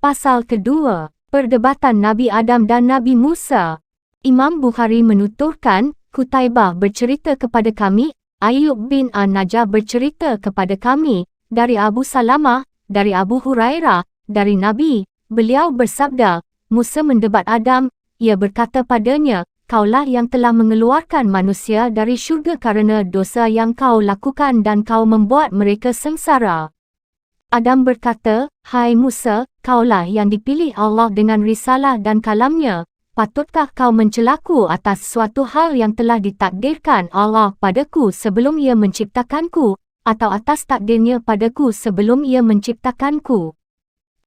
Pasal kedua, perdebatan Nabi Adam dan Nabi Musa. Imam Bukhari menuturkan, Qutaibah bercerita kepada kami, Ayyub bin An-Najjar bercerita kepada kami, dari Abu Salamah, dari Abu Hurairah, dari Nabi, beliau bersabda, Musa mendebat Adam, ia berkata padanya, kaulah yang telah mengeluarkan manusia dari syurga kerana dosa yang kau lakukan dan kau membuat mereka sengsara. Adam berkata, Hai Musa, kaulah yang dipilih Allah dengan risalah dan kalamnya. Patutkah kau mencelaku atas suatu hal yang telah ditakdirkan Allah padaku sebelum ia menciptakanku, atau atas takdirnya padaku sebelum ia menciptakanku?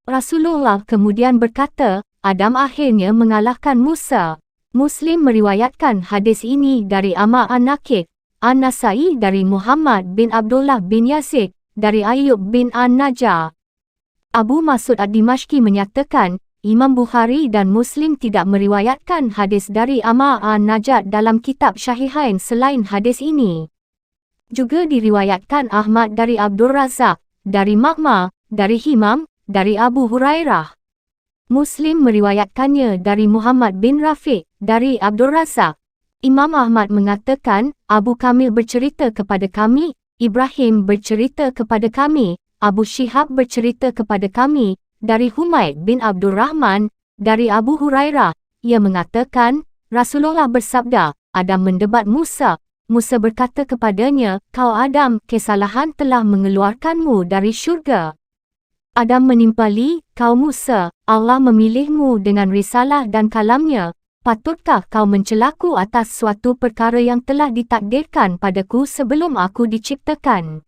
Rasulullah kemudian berkata, Adam akhirnya mengalahkan Musa. Muslim meriwayatkan hadis ini dari Amr an-Nakir, An-Nasai dari Muhammad bin Abdullah bin Yazid, dari Ayyub bin An-Najjar. Abu Mas'ud ad-Dimashqi menyatakan, Imam Bukhari dan Muslim tidak meriwayatkan hadis dari Amr an-Najjar dalam kitab Syahihain selain hadis ini. Juga diriwayatkan Ahmad dari Abdul Razak, dari Ma'mar, dari Himam, dari Abu Hurairah. Muslim meriwayatkannya dari Muhammad bin Rafiq, dari Abdul Razak. Imam Ahmad mengatakan, Abu Kamil bercerita kepada kami, Ibrahim bercerita kepada kami, Abu Shihab bercerita kepada kami, dari Humaid bin Abdul Rahman, dari Abu Hurairah, ia mengatakan, Rasulullah bersabda, Adam mendebat Musa. Musa berkata kepadanya, kau Adam, kesalahan telah mengeluarkanmu dari syurga. Adam menimpali, kau Musa, Allah memilihmu dengan risalah dan kalamnya. Patutkah kau mencelaku atas suatu perkara yang telah ditakdirkan padaku sebelum aku diciptakan?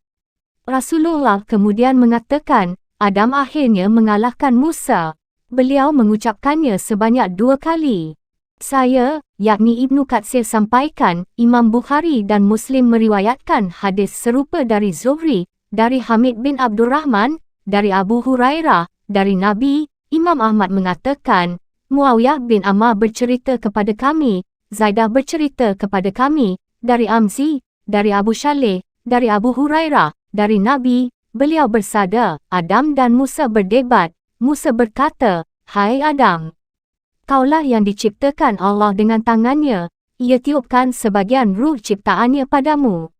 Rasulullah kemudian mengatakan, Adam akhirnya mengalahkan Musa. Beliau mengucapkannya sebanyak 2 kali. Saya, yakni Ibnu Katsir sampaikan, Imam Bukhari dan Muslim meriwayatkan hadis serupa dari Zuhri, dari Hamid bin Abdul Rahman, dari Abu Hurairah, dari Nabi. Imam Ahmad mengatakan, Muawiyah bin Ammar bercerita kepada kami, Zaidah bercerita kepada kami, dari Amzi, dari Abu Shalih, dari Abu Hurairah, dari Nabi, beliau bersabda, Adam dan Musa berdebat. Musa berkata, Hai Adam, kaulah yang diciptakan Allah dengan tangannya, ia tiupkan sebagian ruh ciptaannya padamu.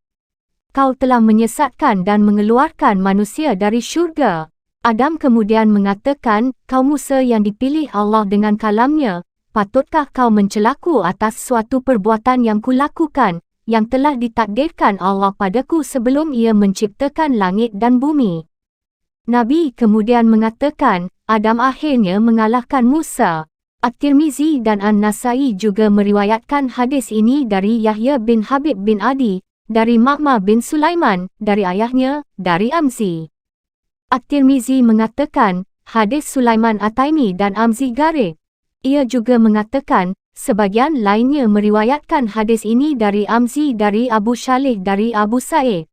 Kau telah menyesatkan dan mengeluarkan manusia dari syurga. Adam kemudian mengatakan, kau Musa yang dipilih Allah dengan kalamnya, patutkah kau mencelaku atas suatu perbuatan yang kulakukan, yang telah ditakdirkan Allah padaku sebelum ia menciptakan langit dan bumi? Nabi kemudian mengatakan, Adam akhirnya mengalahkan Musa. At-Tirmizi dan An-Nasai juga meriwayatkan hadis ini dari Yahya bin Habib bin Adi, dari Ma'mar bin Sulaiman, dari ayahnya, dari Amzi. At-Tirmizi mengatakan, hadis Sulaiman At-Taimi dan Amzi Garib. Ia juga mengatakan, sebagian lainnya meriwayatkan hadis ini dari Amzi dari Abu Shalih dari Abu Sa'id.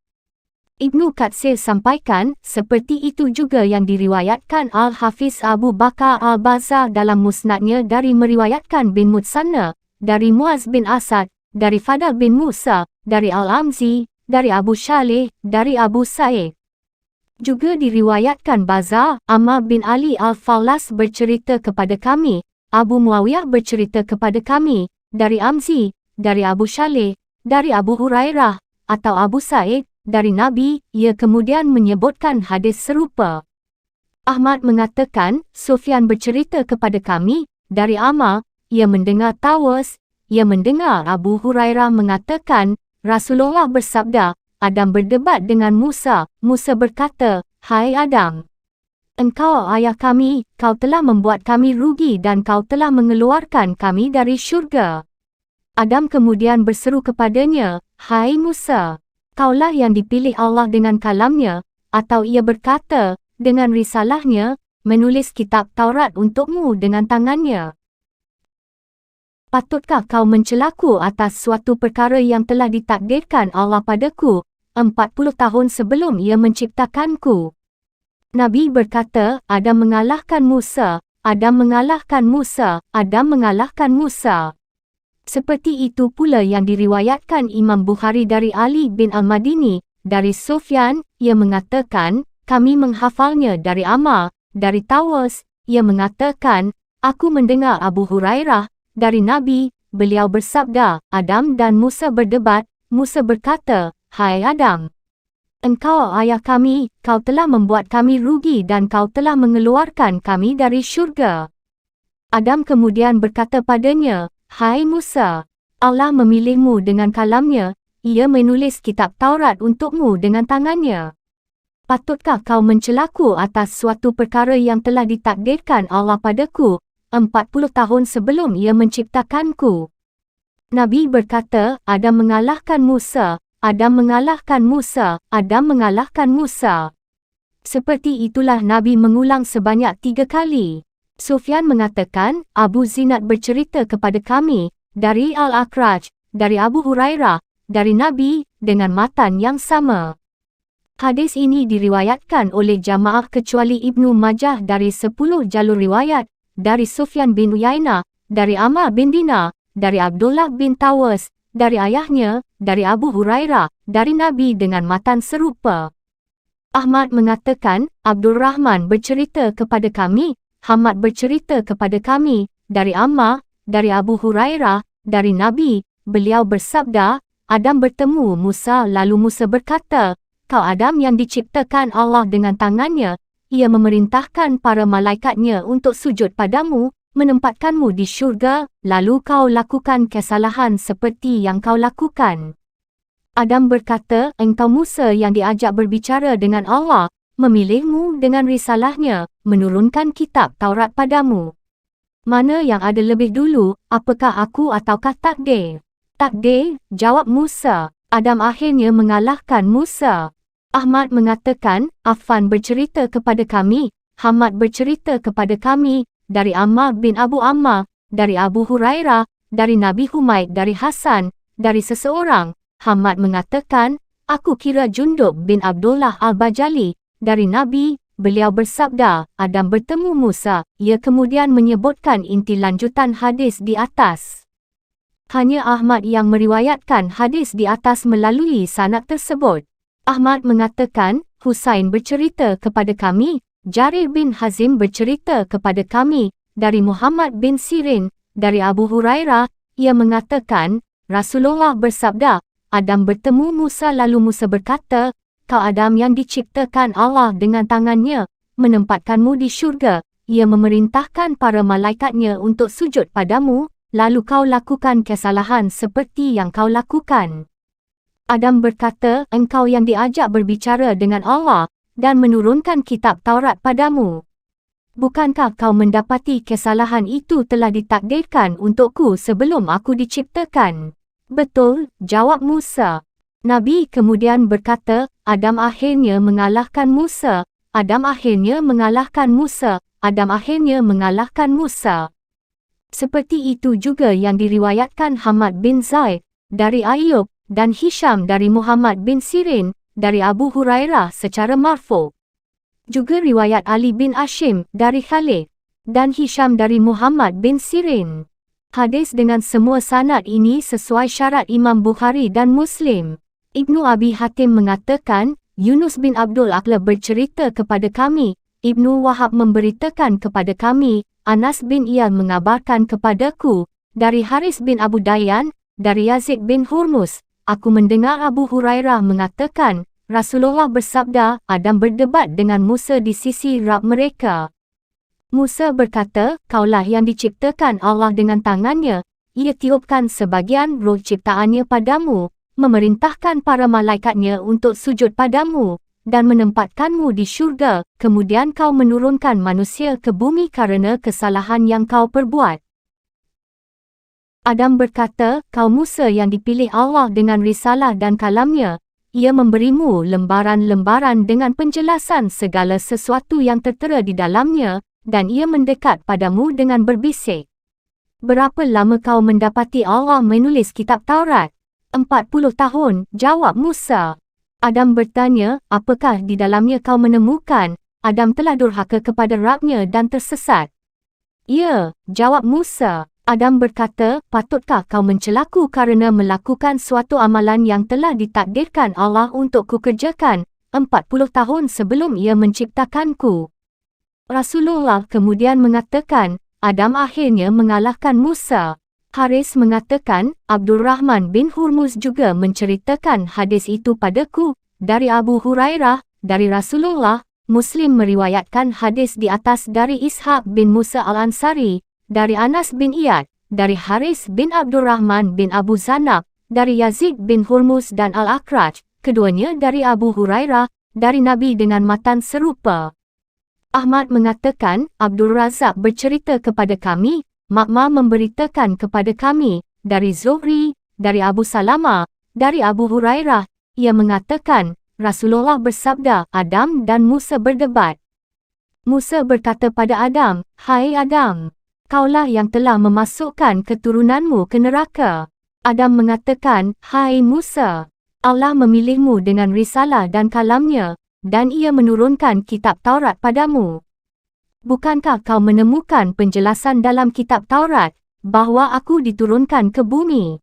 Ibnu Katsir sampaikan, seperti itu juga yang diriwayatkan Al-Hafiz Abu Bakar Al-Bazzar dalam musnadnya dari meriwayatkan bin Mutsanna, dari Muaz bin Asad, dari Fadal bin Musa, dari Al-Amzi, dari Abu Shalih, dari Abu Sa'id. Juga diriwayatkan Bazzar, Ammar bin Ali Al-Fallas bercerita kepada kami, Abu Muawiyah bercerita kepada kami, dari Amzi, dari Abu Shalih, dari Abu Hurairah, atau Abu Sa'id, dari Nabi. Ia kemudian menyebutkan hadis serupa. Ahmad mengatakan, Sufyan bercerita kepada kami, dari Ammar, ia mendengar Tawas, ia mendengar Abu Hurairah mengatakan, Rasulullah bersabda, Adam berdebat dengan Musa. Musa berkata, Hai Adam, engkau ayah kami, kau telah membuat kami rugi dan kau telah mengeluarkan kami dari syurga. Adam kemudian berseru kepadanya, Hai Musa, kaulah yang dipilih Allah dengan kalamnya, atau ia berkata, dengan risalahnya, menulis kitab Taurat untukmu dengan tangannya. Patutkah kau mencelaku atas suatu perkara yang telah ditakdirkan Allah padaku, 40 tahun sebelum ia menciptakanku? Nabi berkata, Adam mengalahkan Musa, Adam mengalahkan Musa, Adam mengalahkan Musa. Seperti itu pula yang diriwayatkan Imam Bukhari dari Ali bin Al-Madini, dari Sufyan, ia mengatakan, kami menghafalnya dari Ammar, dari Tawas, ia mengatakan, "Aku mendengar Abu Hurairah dari Nabi, beliau bersabda, Adam dan Musa berdebat. Musa berkata, 'Hai Adam, engkau ayah kami, kau telah membuat kami rugi dan kau telah mengeluarkan kami dari syurga.' Adam kemudian berkata padanya, 'Hai Musa, Allah memilihmu dengan kalamnya, ia menulis kitab Taurat untukmu dengan tangannya. Patutkah kau mencelaku atas suatu perkara yang telah ditakdirkan Allah padaku 40 tahun sebelum ia menciptakanku?' Nabi berkata, Adam mengalahkan Musa, Adam mengalahkan Musa, Adam mengalahkan Musa. Seperti itulah Nabi mengulang sebanyak 3 kali. Sufyan mengatakan, Abu Zinad bercerita kepada kami, dari Al-Aqraj, dari Abu Hurairah, dari Nabi, dengan matan yang sama. Hadis ini diriwayatkan oleh jamaah kecuali Ibnu Majah dari 10 jalur riwayat, dari Sufyan bin Uyainah, dari Ammar bin Dinar, dari Abdullah bin Tawas, dari ayahnya, dari Abu Hurairah, dari Nabi dengan matan serupa. Ahmad mengatakan, Abdul Rahman bercerita kepada kami, Hamad bercerita kepada kami, dari Ammar, dari Abu Hurairah, dari Nabi, beliau bersabda, Adam bertemu Musa lalu Musa berkata, "Kau Adam yang diciptakan Allah dengan tangannya, ia memerintahkan para malaikatnya untuk sujud padamu, menempatkanmu di syurga, lalu kau lakukan kesalahan seperti yang kau lakukan." Adam berkata, "Engkau Musa yang diajak berbicara dengan Allah, memilihmu dengan risalahnya, menurunkan kitab Taurat padamu. Mana yang ada lebih dulu, apakah aku ataukah takdir?" "Takdir," jawab Musa. Adam akhirnya mengalahkan Musa. Ahmad mengatakan, Affan bercerita kepada kami, Hamad bercerita kepada kami, dari Ammar bin Abu Ammar, dari Abu Hurairah, dari Nabi Humaid dari Hasan, dari seseorang. Hamad mengatakan, aku kira Jundub bin Abdullah Al-Bajali, dari Nabi, beliau bersabda, Adam bertemu Musa. Ia kemudian menyebutkan inti lanjutan hadis di atas. Hanya Ahmad yang meriwayatkan hadis di atas melalui sanad tersebut. Ahmad mengatakan, Husain bercerita kepada kami, Jarir bin Hazim bercerita kepada kami, dari Muhammad bin Sirin, dari Abu Hurairah, ia mengatakan, Rasulullah bersabda, Adam bertemu Musa lalu Musa berkata, "Kau Adam yang diciptakan Allah dengan tangannya, menempatkanmu di syurga, ia memerintahkan para malaikatnya untuk sujud padamu, lalu kau lakukan kesalahan seperti yang kau lakukan." Adam berkata, "Engkau yang diajak berbicara dengan Allah, dan menurunkan kitab Taurat padamu. Bukankah kau mendapati kesalahan itu telah ditakdirkan untukku sebelum aku diciptakan?" "Betul," jawab Musa. Nabi kemudian berkata, Adam akhirnya mengalahkan Musa, Adam akhirnya mengalahkan Musa, Adam akhirnya mengalahkan Musa. Seperti itu juga yang diriwayatkan Hamad bin Zaid, dari Ayyub, dan Hisham dari Muhammad bin Sirin, dari Abu Hurairah secara marfu'. Juga riwayat Ali bin Ashim, dari Khalid, dan Hisham dari Muhammad bin Sirin. Hadis dengan semua sanad ini sesuai syarat Imam Bukhari dan Muslim. Ibnu Abi Hatim mengatakan, Yunus bin Abdul A'la bercerita kepada kami, Ibnu Wahab memberitakan kepada kami, Anas bin Iyad mengabarkan kepadaku, dari Haris bin Abu Dayyan, dari Yazid bin Hurmus, aku mendengar Abu Hurairah mengatakan, Rasulullah bersabda, Adam berdebat dengan Musa di sisi Rabb mereka. Musa berkata, kaulah yang diciptakan Allah dengan tangannya, ia tiupkan sebagian roh ciptaannya padamu, memerintahkan para malaikatnya untuk sujud padamu, dan menempatkanmu di syurga, kemudian kau menurunkan manusia ke bumi karena kesalahan yang kau perbuat. Adam berkata, kau Musa yang dipilih Allah dengan risalah dan kalamnya, ia memberimu lembaran-lembaran dengan penjelasan segala sesuatu yang tertera di dalamnya, dan ia mendekat padamu dengan berbisik. Berapa lama kau mendapati Allah menulis kitab Taurat? 40 tahun, jawab Musa. Adam bertanya, apakah di dalamnya kau menemukan? Adam telah durhaka kepada Rabbnya dan tersesat. Ya, jawab Musa. Adam berkata, patutkah kau mencelaku karena melakukan suatu amalan yang telah ditakdirkan Allah untuk kukerjakan 40 tahun sebelum ia menciptakanku? Rasulullah kemudian mengatakan, Adam akhirnya mengalahkan Musa. Haris mengatakan, Abdul Rahman bin Hurmuz juga menceritakan hadis itu padaku, dari Abu Hurairah, dari Rasulullah. Muslim meriwayatkan hadis di atas dari Ishaq bin Musa al-Ansari, dari Anas bin Iyad, dari Haris bin Abdul Rahman bin Abu Zanab, dari Yazid bin Hurmuz dan Al-Akraj, keduanya dari Abu Hurairah, dari Nabi dengan matan serupa. Ahmad mengatakan, Abdul Razak bercerita kepada kami, Makma memberitakan kepada kami, dari Zuhri, dari Abu Salama, dari Abu Hurairah, ia mengatakan, Rasulullah bersabda, Adam dan Musa berdebat. Musa berkata pada Adam, Hai Adam, kaulah yang telah memasukkan keturunanmu ke neraka. Adam mengatakan, Hai Musa, Allah memilihmu dengan risalah dan kalamnya, dan ia menurunkan kitab Taurat padamu. Bukankah kau menemukan penjelasan dalam kitab Taurat, bahawa aku diturunkan ke bumi?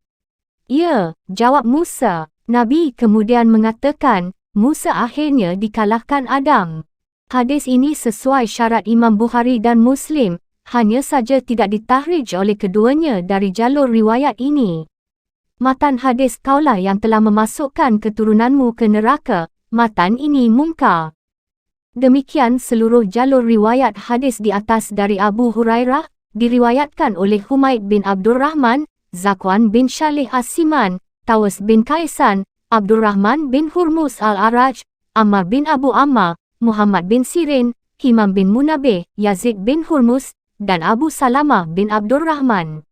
Ya, jawab Musa. Nabi kemudian mengatakan, Musa akhirnya dikalahkan Adam. Hadis ini sesuai syarat Imam Bukhari dan Muslim, hanya saja tidak ditahrij oleh keduanya dari jalur riwayat ini. Matan hadis kaulah yang telah memasukkan keturunanmu ke neraka, matan ini mungkar. Demikian seluruh jalur riwayat hadis di atas dari Abu Hurairah, diriwayatkan oleh Humaid bin Abdul Rahman, Zakwan bin Shalih As-Siman, Tawas bin Kaisan, Abdul Rahman bin Hurmuz al-Araj, Ammar bin Abu Ammar, Muhammad bin Sirin, Himam bin Munabih, Yazid bin Hurmuz, dan Abu Salamah bin Abdul Rahman.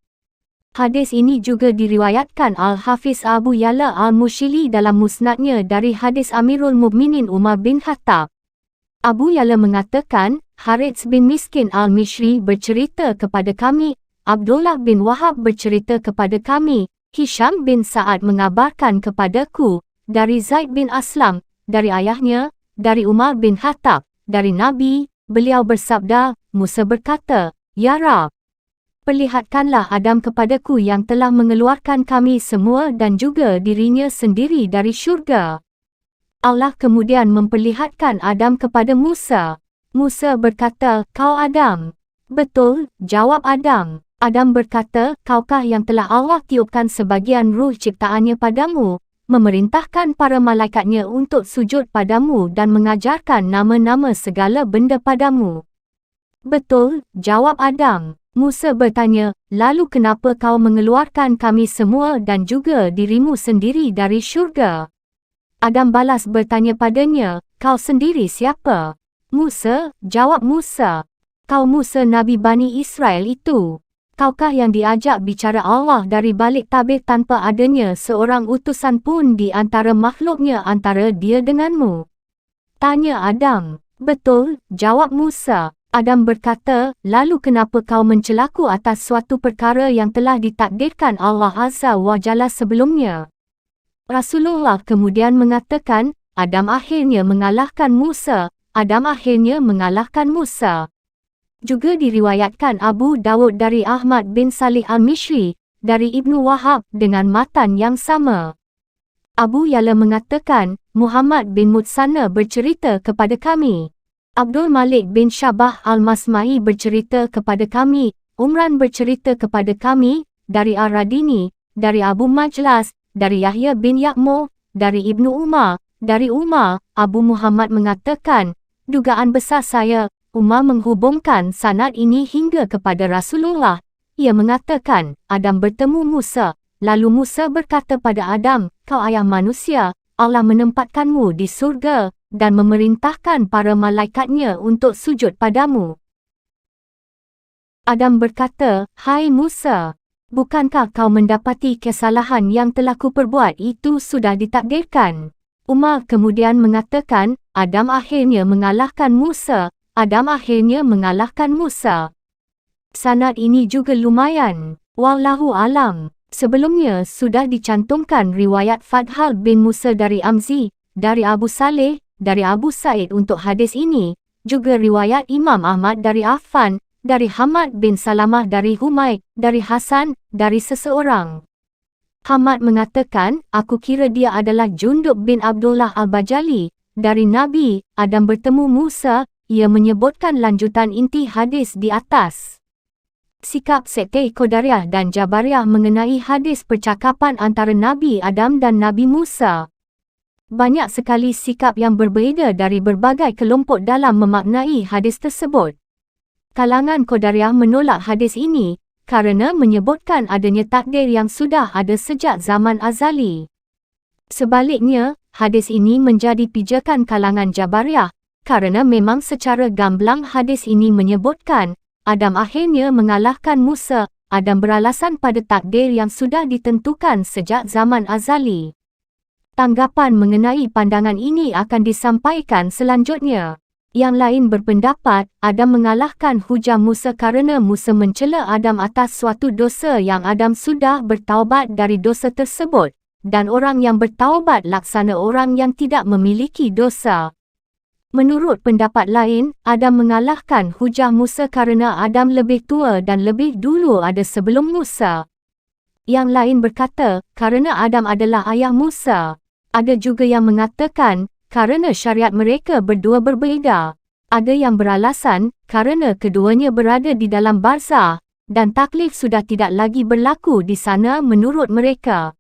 Hadis ini juga diriwayatkan Al-Hafiz Abu Ya'la al-Mushili dalam musnadnya dari hadis Amirul Mukminin Umar bin Khattab. Abu Ya'la mengatakan, Harits bin Miskin al-Mishri bercerita kepada kami, Abdullah bin Wahab bercerita kepada kami, Hisham bin Sa'ad mengabarkan kepadaku, dari Zaid bin Aslam, dari ayahnya, dari Umar bin Khattab, dari Nabi, beliau bersabda, Musa berkata, Ya Rab, perlihatkanlah Adam kepadaku yang telah mengeluarkan kami semua dan juga dirinya sendiri dari syurga. Allah kemudian memperlihatkan Adam kepada Musa. Musa berkata, Kau Adam. Betul, jawab Adam. Adam berkata, Kaukah yang telah Allah tiupkan sebagian ruh ciptaannya padamu, memerintahkan para malaikatnya untuk sujud padamu dan mengajarkan nama-nama segala benda padamu? Betul, jawab Adam. Musa bertanya, lalu kenapa kau mengeluarkan kami semua dan juga dirimu sendiri dari syurga? Adam balas bertanya padanya, Kau sendiri siapa? Musa, jawab Musa. Kau Musa Nabi Bani Israel itu. Kaukah yang diajak bicara Allah dari balik tabir tanpa adanya seorang utusan pun di antara makhluknya antara dia denganmu? Tanya Adam. Betul, jawab Musa. Adam berkata, lalu kenapa kau mencelaku atas suatu perkara yang telah ditakdirkan Allah Azza wa Jalla sebelumnya? Rasulullah kemudian mengatakan, Adam akhirnya mengalahkan Musa. Adam akhirnya mengalahkan Musa. Juga diriwayatkan Abu Dawud dari Ahmad bin Salih al-Mishri, dari Ibnu Wahab dengan matan yang sama. Abu Ya'la mengatakan, Muhammad bin Mutsanna bercerita kepada kami. Abdul Malik bin Syabah al-Masma'i bercerita kepada kami. Umran bercerita kepada kami, dari Ar-Radini, dari Abu Majlas, dari Yahya bin Ya'mur, dari Ibnu Umar, dari Umar. Abu Muhammad mengatakan, dugaan besar saya, Umar menghubungkan sanad ini hingga kepada Rasulullah. Ia mengatakan, Adam bertemu Musa. Lalu Musa berkata pada Adam, Kau ayah manusia, Allah menempatkanmu di surga dan memerintahkan para malaikatnya untuk sujud padamu. Adam berkata, Hai Musa, bukankah kau mendapati kesalahan yang telah kuperbuat itu sudah ditakdirkan? Umar kemudian mengatakan, Adam akhirnya mengalahkan Musa. Adam akhirnya mengalahkan Musa. Sanad ini juga lumayan. Wallahu alam. Sebelumnya sudah dicantumkan riwayat Fadhal bin Musa dari Amzi, dari Abu Saleh, dari Abu Sa'id untuk hadis ini. Juga riwayat Imam Ahmad dari Affan, dari Hamad bin Salamah dari Humaid, dari Hasan, dari seseorang. Hamad mengatakan, aku kira dia adalah Jundub bin Abdullah al-Bajali. Dari Nabi, Adam bertemu Musa, ia menyebutkan lanjutan inti hadis di atas. Sikap sekte Qadariyah dan Jabariyah mengenai hadis percakapan antara Nabi Adam dan Nabi Musa. Banyak sekali sikap yang berbeza dari berbagai kelompok dalam memaknai hadis tersebut. Kalangan Qadariyah menolak hadis ini kerana menyebutkan adanya takdir yang sudah ada sejak zaman azali. Sebaliknya, hadis ini menjadi pijakan kalangan Jabariyah kerana memang secara gamblang hadis ini menyebutkan Adam akhirnya mengalahkan Musa. Adam beralasan pada takdir yang sudah ditentukan sejak zaman azali. Tanggapan mengenai pandangan ini akan disampaikan selanjutnya. Yang lain berpendapat, Adam mengalahkan hujah Musa kerana Musa mencela Adam atas suatu dosa yang Adam sudah bertaubat dari dosa tersebut, dan orang yang bertaubat laksana orang yang tidak memiliki dosa. Menurut pendapat lain, Adam mengalahkan hujah Musa kerana Adam lebih tua dan lebih dulu ada sebelum Musa. Yang lain berkata, kerana Adam adalah ayah Musa. Ada juga yang mengatakan, kerana syariat mereka berdua berbeza. Ada yang beralasan, kerana keduanya berada di dalam barzah, dan taklif sudah tidak lagi berlaku di sana menurut mereka.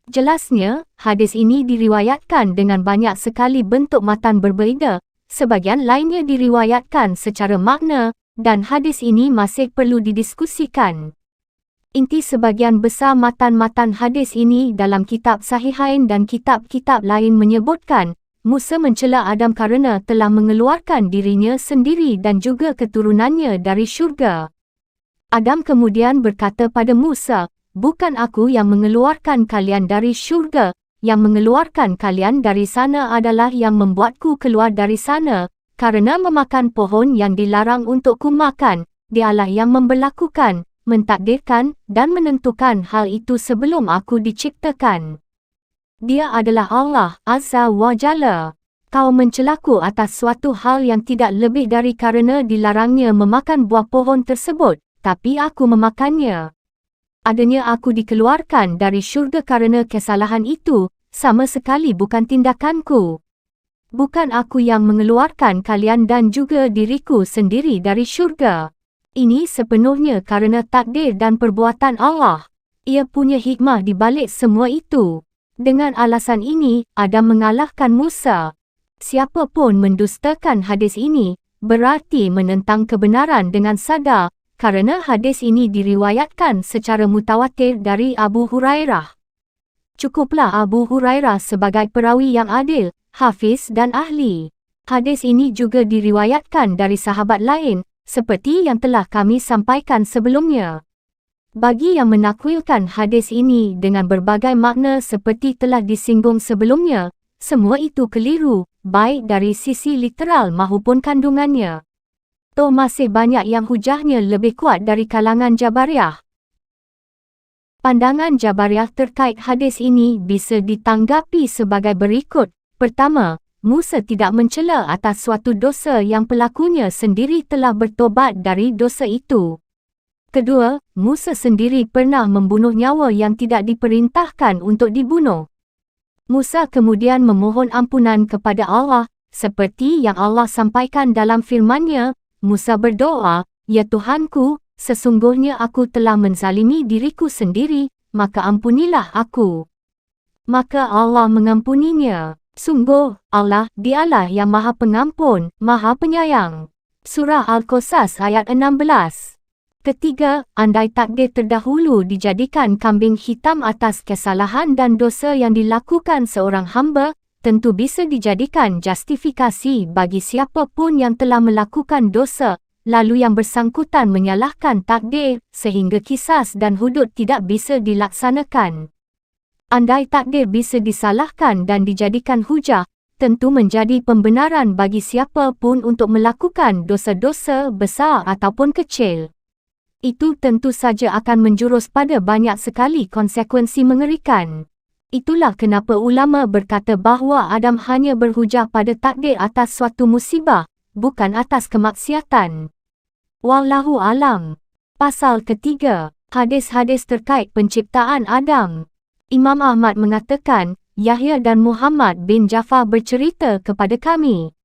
Jelasnya, hadis ini diriwayatkan dengan banyak sekali bentuk matan berbeza, sebahagian lainnya diriwayatkan secara makna, dan hadis ini masih perlu didiskusikan. Inti sebahagian besar matan-matan hadis ini dalam kitab Sahihain dan kitab-kitab lain menyebutkan, Musa mencela Adam kerana telah mengeluarkan dirinya sendiri dan juga keturunannya dari syurga. Adam kemudian berkata pada Musa, "Bukan aku yang mengeluarkan kalian dari syurga, yang mengeluarkan kalian dari sana adalah yang membuatku keluar dari sana, kerana memakan pohon yang dilarang untukku makan, dialah yang memberlakukan, mentakdirkan dan menentukan hal itu sebelum aku diciptakan. Dia adalah Allah Azza wa Jalla. Kau mencelaku atas suatu hal yang tidak lebih dari kerana dilarangnya memakan buah pohon tersebut, tapi aku memakannya. Adanya aku dikeluarkan dari syurga kerana kesalahan itu, sama sekali bukan tindakanku. Bukan aku yang mengeluarkan kalian dan juga diriku sendiri dari syurga. Ini sepenuhnya kerana takdir dan perbuatan Allah. Ia punya hikmah di balik semua itu. Dengan alasan ini, Adam mengalahkan Musa. Siapa pun mendustakan hadis ini, berarti menentang kebenaran dengan sadar, kerana hadis ini diriwayatkan secara mutawatir dari Abu Hurairah. Cukuplah Abu Hurairah sebagai perawi yang adil, hafiz dan ahli. Hadis ini juga diriwayatkan dari sahabat lain, seperti yang telah kami sampaikan sebelumnya. Bagi yang menakwilkan hadis ini dengan berbagai makna seperti telah disinggung sebelumnya, semua itu keliru, baik dari sisi literal maupun kandungannya. Toh masih banyak yang hujahnya lebih kuat dari kalangan Jabariyah. Pandangan Jabariyah terkait hadis ini bisa ditanggapi sebagai berikut. Pertama, Musa tidak mencela atas suatu dosa yang pelakunya sendiri telah bertobat dari dosa itu. Kedua, Musa sendiri pernah membunuh nyawa yang tidak diperintahkan untuk dibunuh. Musa kemudian memohon ampunan kepada Allah, seperti yang Allah sampaikan dalam firman-Nya. Musa berdoa, "Ya Tuhanku, sesungguhnya aku telah menzalimi diriku sendiri, maka ampunilah aku." Maka Allah mengampuninya. Sungguh, Allah, Dialah yang Maha Pengampun, Maha Penyayang. Surah Al-Qasas ayat 16. Ketiga, andai takdir terdahulu dijadikan kambing hitam atas kesalahan dan dosa yang dilakukan seorang hamba, tentu bisa dijadikan justifikasi bagi siapa pun yang telah melakukan dosa, lalu yang bersangkutan menyalahkan takdir, sehingga qisas dan hudud tidak bisa dilaksanakan. Andai takdir bisa disalahkan dan dijadikan hujah, tentu menjadi pembenaran bagi siapa pun untuk melakukan dosa-dosa besar ataupun kecil. Itu tentu saja akan menjurus pada banyak sekali konsekuensi mengerikan. Itulah kenapa ulama berkata bahawa Adam hanya berhujah pada takdir atas suatu musibah, bukan atas kemaksiatan. Wallahu alam. Pasal ketiga, hadis-hadis terkait penciptaan Adam. Imam Ahmad mengatakan, Yahya dan Muhammad bin Jafar bercerita kepada kami.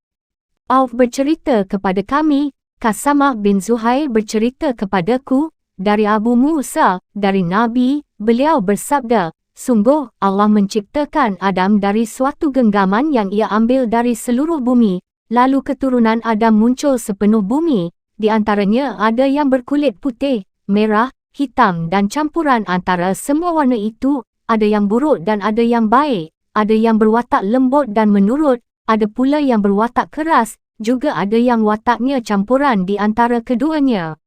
Auf bercerita kepada kami, Qasamah bin Zuhair bercerita kepadaku, dari Abu Musa, dari Nabi, beliau bersabda, sungguh Allah menciptakan Adam dari suatu genggaman yang ia ambil dari seluruh bumi, lalu keturunan Adam muncul sepenuh bumi, di antaranya ada yang berkulit putih, merah, hitam dan campuran antara semua warna itu, ada yang buruk dan ada yang baik, ada yang berwatak lembut dan menurut, ada pula yang berwatak keras, juga ada yang wataknya campuran di antara keduanya.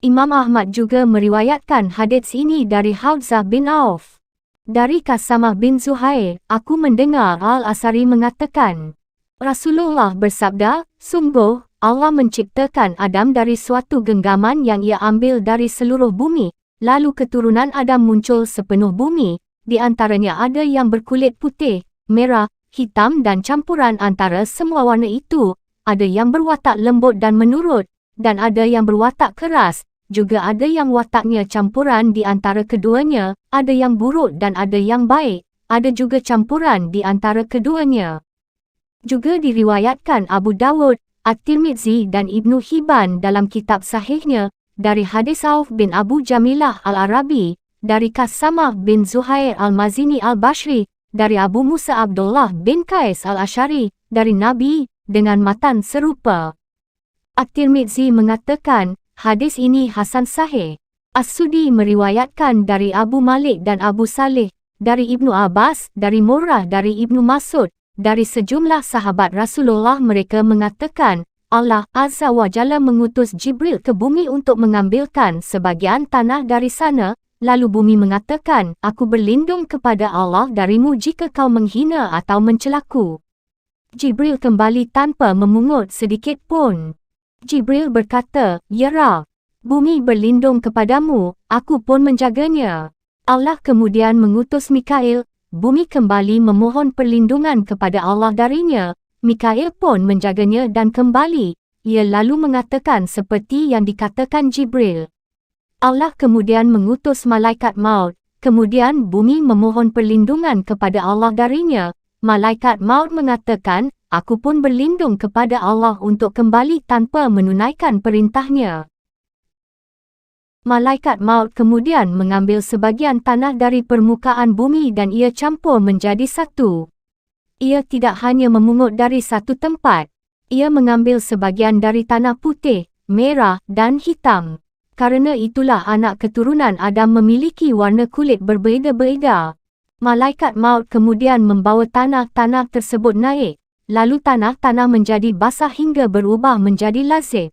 Imam Ahmad juga meriwayatkan hadits ini dari Haudzah bin Auf. Dari Qasamah bin Zuhair, aku mendengar Al-Asari mengatakan, Rasulullah bersabda, sungguh, Allah menciptakan Adam dari suatu genggaman yang ia ambil dari seluruh bumi, lalu keturunan Adam muncul sepenuh bumi, di antaranya ada yang berkulit putih, merah, hitam dan campuran antara semua warna itu, ada yang berwatak lembut dan menurut, dan ada yang berwatak keras, juga ada yang wataknya campuran di antara keduanya, ada yang buruk dan ada yang baik, ada juga campuran di antara keduanya. Juga diriwayatkan Abu Dawud, At-Tirmidzi dan Ibnu Hibban dalam kitab sahihnya, dari hadis Auf bin Abu Jamilah Al-Arabi, dari Qasamah bin Zuhair Al-Mazini Al-Bashri, dari Abu Musa Abdullah bin Qais Al-Ashari, dari Nabi, dengan matan serupa. At-Tirmidzi mengatakan, hadis ini hasan sahih. As-Sudi meriwayatkan dari Abu Malik dan Abu Salih, dari Ibnu Abbas, dari Murrah, dari Ibnu Mas'ud, dari sejumlah sahabat Rasulullah mereka mengatakan, Allah Azza wa Jalla mengutus Jibril ke bumi untuk mengambilkan sebagian tanah dari sana, lalu bumi mengatakan, aku berlindung kepada Allah darimu jika kau menghina atau mencelaku. Jibril kembali tanpa memungut sedikit pun. Jibril berkata, Ya Rab, bumi berlindung kepadamu, aku pun menjaganya. Allah kemudian mengutus Mikail, bumi kembali memohon perlindungan kepada Allah darinya, Mikail pun menjaganya dan kembali, ia lalu mengatakan seperti yang dikatakan Jibril. Allah kemudian mengutus malaikat maut, kemudian bumi memohon perlindungan kepada Allah darinya, malaikat maut mengatakan, aku pun berlindung kepada Allah untuk kembali tanpa menunaikan perintahnya. Malaikat maut kemudian mengambil sebagian tanah dari permukaan bumi dan ia campur menjadi satu. Ia tidak hanya memungut dari satu tempat, ia mengambil sebagian dari tanah putih, merah dan hitam. Karena itulah anak keturunan Adam memiliki warna kulit berbeza-beza. Malaikat maut kemudian membawa tanah-tanah tersebut naik, lalu tanah-tanah menjadi basah hingga berubah menjadi lazib.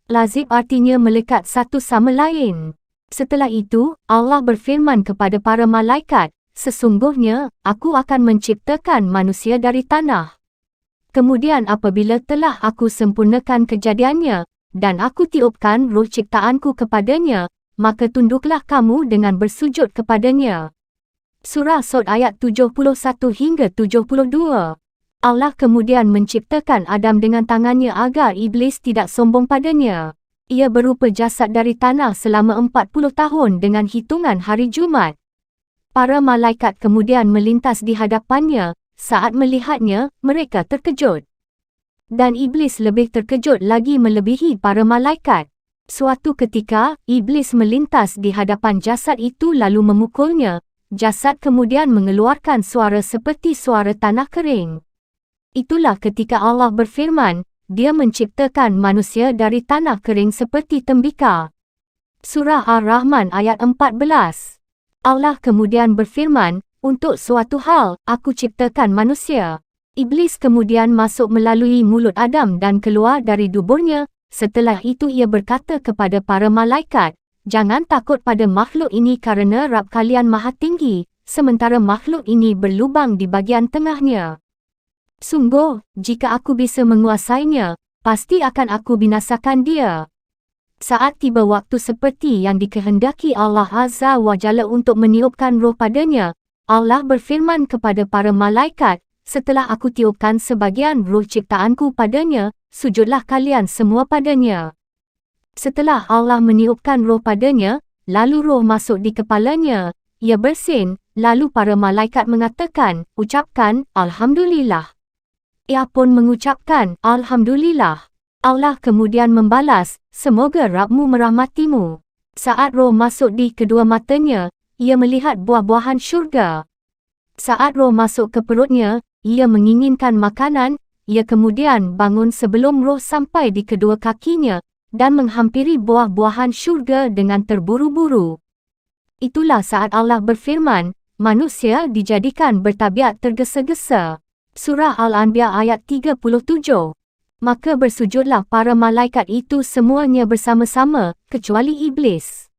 Lazib artinya melekat satu sama lain. Setelah itu, Allah berfirman kepada para malaikat, sesungguhnya, aku akan menciptakan manusia dari tanah. Kemudian apabila telah aku sempurnakan kejadiannya, dan aku tiupkan roh ciptaanku kepadanya, maka tunduklah kamu dengan bersujud kepadanya. Surah Sod ayat 71 hingga 72. Allah kemudian menciptakan Adam dengan tangannya agar iblis tidak sombong padanya. Ia berupa jasad dari tanah selama 40 tahun dengan hitungan hari Jumat. Para malaikat kemudian melintas di hadapannya, saat melihatnya, mereka terkejut. Dan iblis lebih terkejut lagi melebihi para malaikat. Suatu ketika, iblis melintas di hadapan jasad itu lalu memukulnya. Jasad kemudian mengeluarkan suara seperti suara tanah kering. Itulah ketika Allah berfirman, Dia menciptakan manusia dari tanah kering seperti tembikar. Surah Ar-Rahman ayat 14. Allah kemudian berfirman, untuk suatu hal, aku ciptakan manusia. Iblis kemudian masuk melalui mulut Adam dan keluar dari duburnya. Setelah itu ia berkata kepada para malaikat, jangan takut pada makhluk ini kerana Rabb kalian maha tinggi, sementara makhluk ini berlubang di bagian tengahnya. Sungguh, jika aku bisa menguasainya, pasti akan aku binasakan dia. Saat tiba waktu seperti yang dikehendaki Allah Azza wa Jalla untuk meniupkan roh padanya, Allah berfirman kepada para malaikat, setelah aku tiupkan sebagian roh ciptaanku padanya, sujudlah kalian semua padanya. Setelah Allah meniupkan roh padanya, lalu roh masuk di kepalanya, ia bersin, lalu para malaikat mengatakan, ucapkan, Alhamdulillah. Ia pun mengucapkan, Alhamdulillah. Allah kemudian membalas, semoga Rabbmu merahmatimu. Saat roh masuk di kedua matanya, ia melihat buah-buahan syurga. Saat roh masuk ke perutnya, ia menginginkan makanan. Ia kemudian bangun sebelum roh sampai di kedua kakinya dan menghampiri buah-buahan syurga dengan terburu-buru. Itulah saat Allah berfirman, manusia dijadikan bertabiat tergesa-gesa. Surah Al-Anbiya ayat 37. Maka bersujudlah para malaikat itu semuanya bersama-sama, kecuali iblis.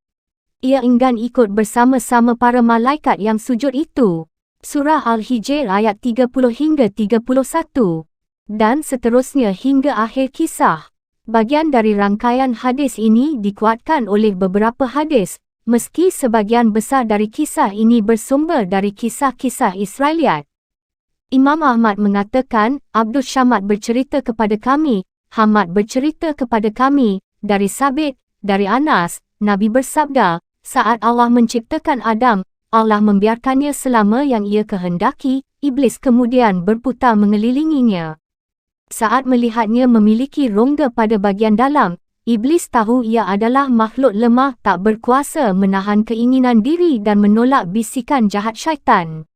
Ia enggan ikut bersama-sama para malaikat yang sujud itu. Surah Al-Hijr ayat 30 hingga 31. Dan seterusnya hingga akhir kisah. Bagian dari rangkaian hadis ini dikuatkan oleh beberapa hadis, meski sebagian besar dari kisah ini bersumber dari kisah-kisah Israeliat. Imam Ahmad mengatakan, Abdul Samad bercerita kepada kami, Hamad bercerita kepada kami, dari Sabit, dari Anas, Nabi bersabda, saat Allah menciptakan Adam, Allah membiarkannya selama yang ia kehendaki, iblis kemudian berputar mengelilinginya. Saat melihatnya memiliki rongga pada bagian dalam, iblis tahu ia adalah makhluk lemah tak berkuasa menahan keinginan diri dan menolak bisikan jahat syaitan.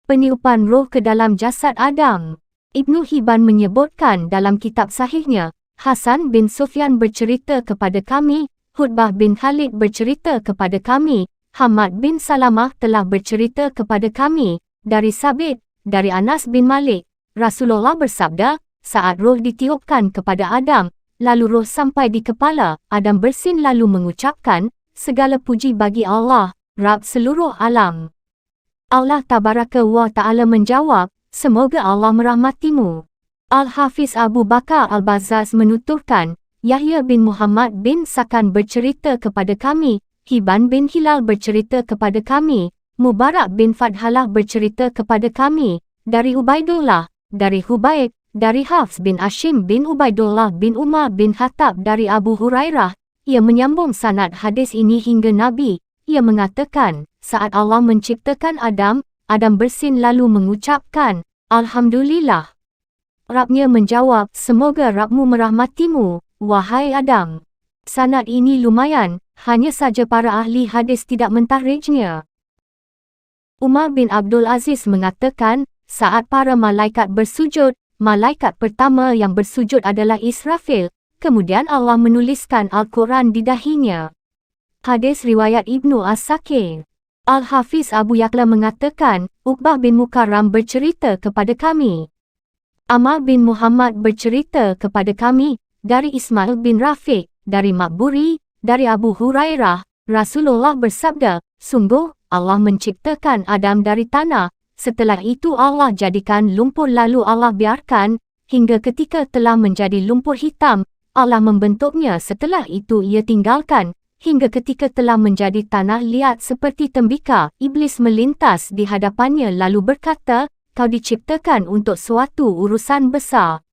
Peniupan roh ke dalam jasad Adam. Ibnu Hibban menyebutkan dalam kitab sahihnya, Hasan bin Sufyan bercerita kepada kami, Hudbah bin Khalid bercerita kepada kami, Hamad bin Salamah telah bercerita kepada kami, dari Sabit, dari Anas bin Malik, Rasulullah bersabda, saat roh ditiupkan kepada Adam, lalu roh sampai di kepala, Adam bersin lalu mengucapkan, segala puji bagi Allah, Rabb seluruh alam. Allah Tabaraka wa Ta'ala menjawab, semoga Allah merahmatimu. Al-Hafiz Abu Bakar Al-Bazzaz menuturkan, Yahya bin Muhammad bin Sakan bercerita kepada kami, Hibban bin Hilal bercerita kepada kami, Mubarak bin Fadhalah bercerita kepada kami, dari Ubaidullah, dari Hubaib, dari Hafs bin Ashim bin Ubaidullah bin Umar bin Khattab dari Abu Hurairah. Ia menyambung sanad hadis ini hingga Nabi. Ia mengatakan, saat Allah menciptakan Adam, Adam bersin lalu mengucapkan, Alhamdulillah. Rabbnya menjawab, semoga Rabbmu merahmatimu, wahai Adam. Sanad ini lumayan, hanya saja para ahli hadis tidak mentahrijnya. Umar bin Abdul Aziz mengatakan, saat para malaikat bersujud, malaikat pertama yang bersujud adalah Israfil, kemudian Allah menuliskan Al-Quran di dahinya. Hadis riwayat Ibnu As-Sakir. Al-Hafiz Abu Ya'la mengatakan, Uqbah bin Mukarram bercerita kepada kami. Amr bin Muhammad bercerita kepada kami, dari Ismail bin Rafiq, dari Maqburi, dari Abu Hurairah, Rasulullah bersabda, sungguh, Allah menciptakan Adam dari tanah, setelah itu Allah jadikan lumpur lalu Allah biarkan, hingga ketika telah menjadi lumpur hitam, Allah membentuknya setelah itu ia tinggalkan, hingga ketika telah menjadi tanah liat seperti tembikar, iblis melintas di hadapannya lalu berkata, kau diciptakan untuk suatu urusan besar.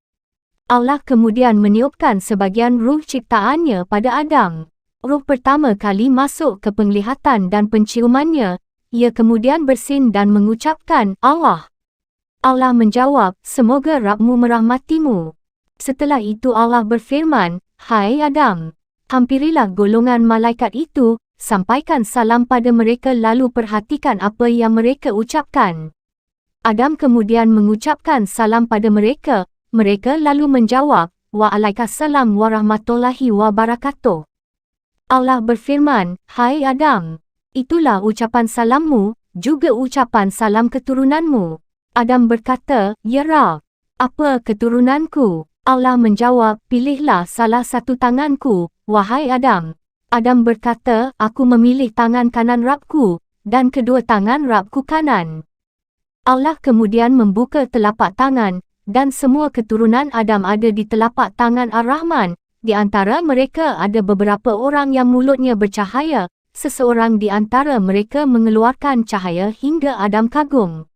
Allah kemudian meniupkan sebagian ruh ciptaannya pada Adam. Ruh pertama kali masuk ke penglihatan dan penciumannya, ia kemudian bersin dan mengucapkan, Allah. Allah menjawab, semoga Rabbmu merahmatimu. Setelah itu Allah berfirman, hai Adam, hampirilah golongan malaikat itu, sampaikan salam pada mereka lalu perhatikan apa yang mereka ucapkan. Adam kemudian mengucapkan salam pada mereka, mereka lalu menjawab, Waalaikumsalam warahmatullahi wabarakatuh. Allah berfirman, hai Adam, itulah ucapan salammu, juga ucapan salam keturunanmu. Adam berkata, ya Rabb, apa keturunanku? Allah menjawab, pilihlah salah satu tanganku, wahai Adam. Adam berkata, aku memilih tangan kanan Rabbku, dan kedua tangan Rabbku kanan. Allah kemudian membuka telapak tangan, dan semua keturunan Adam ada di telapak tangan Ar-Rahman. Di antara mereka ada beberapa orang yang mulutnya bercahaya, seseorang di antara mereka mengeluarkan cahaya hingga Adam kagum.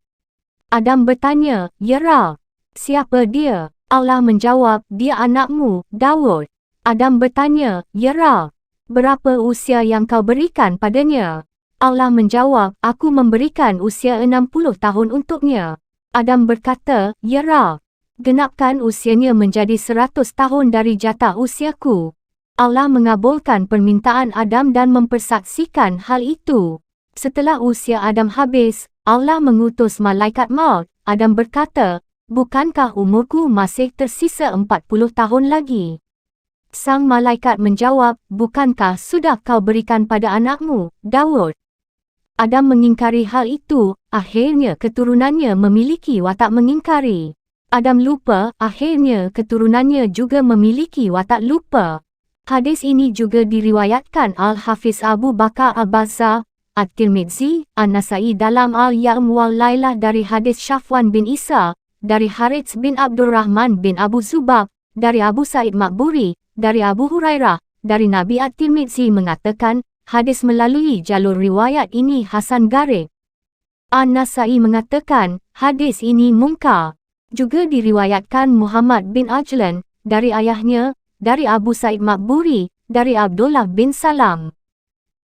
Adam bertanya, ya Rabb, siapa dia? Allah menjawab, dia anakmu, Daud. Adam bertanya, ya Rabb, berapa usia yang kau berikan padanya? Allah menjawab, aku memberikan usia 60 tahun untuknya. Adam berkata, ya Rabb, Genapkan usianya menjadi 100 tahun dari jatah usiaku. Allah mengabulkan permintaan Adam dan mempersaksikan hal itu. Setelah usia Adam habis, Allah mengutus malaikat maut. Adam berkata, "Bukankah umurku masih tersisa 40 tahun lagi?" Sang malaikat menjawab, "Bukankah sudah kau berikan pada anakmu, Daud?" Adam mengingkari hal itu, akhirnya keturunannya memiliki watak mengingkari. Adam lupa, akhirnya keturunannya juga memiliki watak lupa. Hadis ini juga diriwayatkan Al-Hafiz Abu Bakar Al-Bazzar, At-Tirmidzi, An-Nasai dalam Al-Ya'm wal Lailah dari hadis Syafwan bin Isa, dari Harits bin Abdurrahman bin Abu Zubab, dari Abu Sa'id Maqburi, dari Abu Hurairah, dari Nabi. At-Tirmidzi mengatakan, hadis melalui jalur riwayat ini Hasan Garib. An-Nasai mengatakan, hadis ini munkar. Juga diriwayatkan Muhammad bin Ajlan, dari ayahnya, dari Abu Sa'id Maqburi, dari Abdullah bin Salam.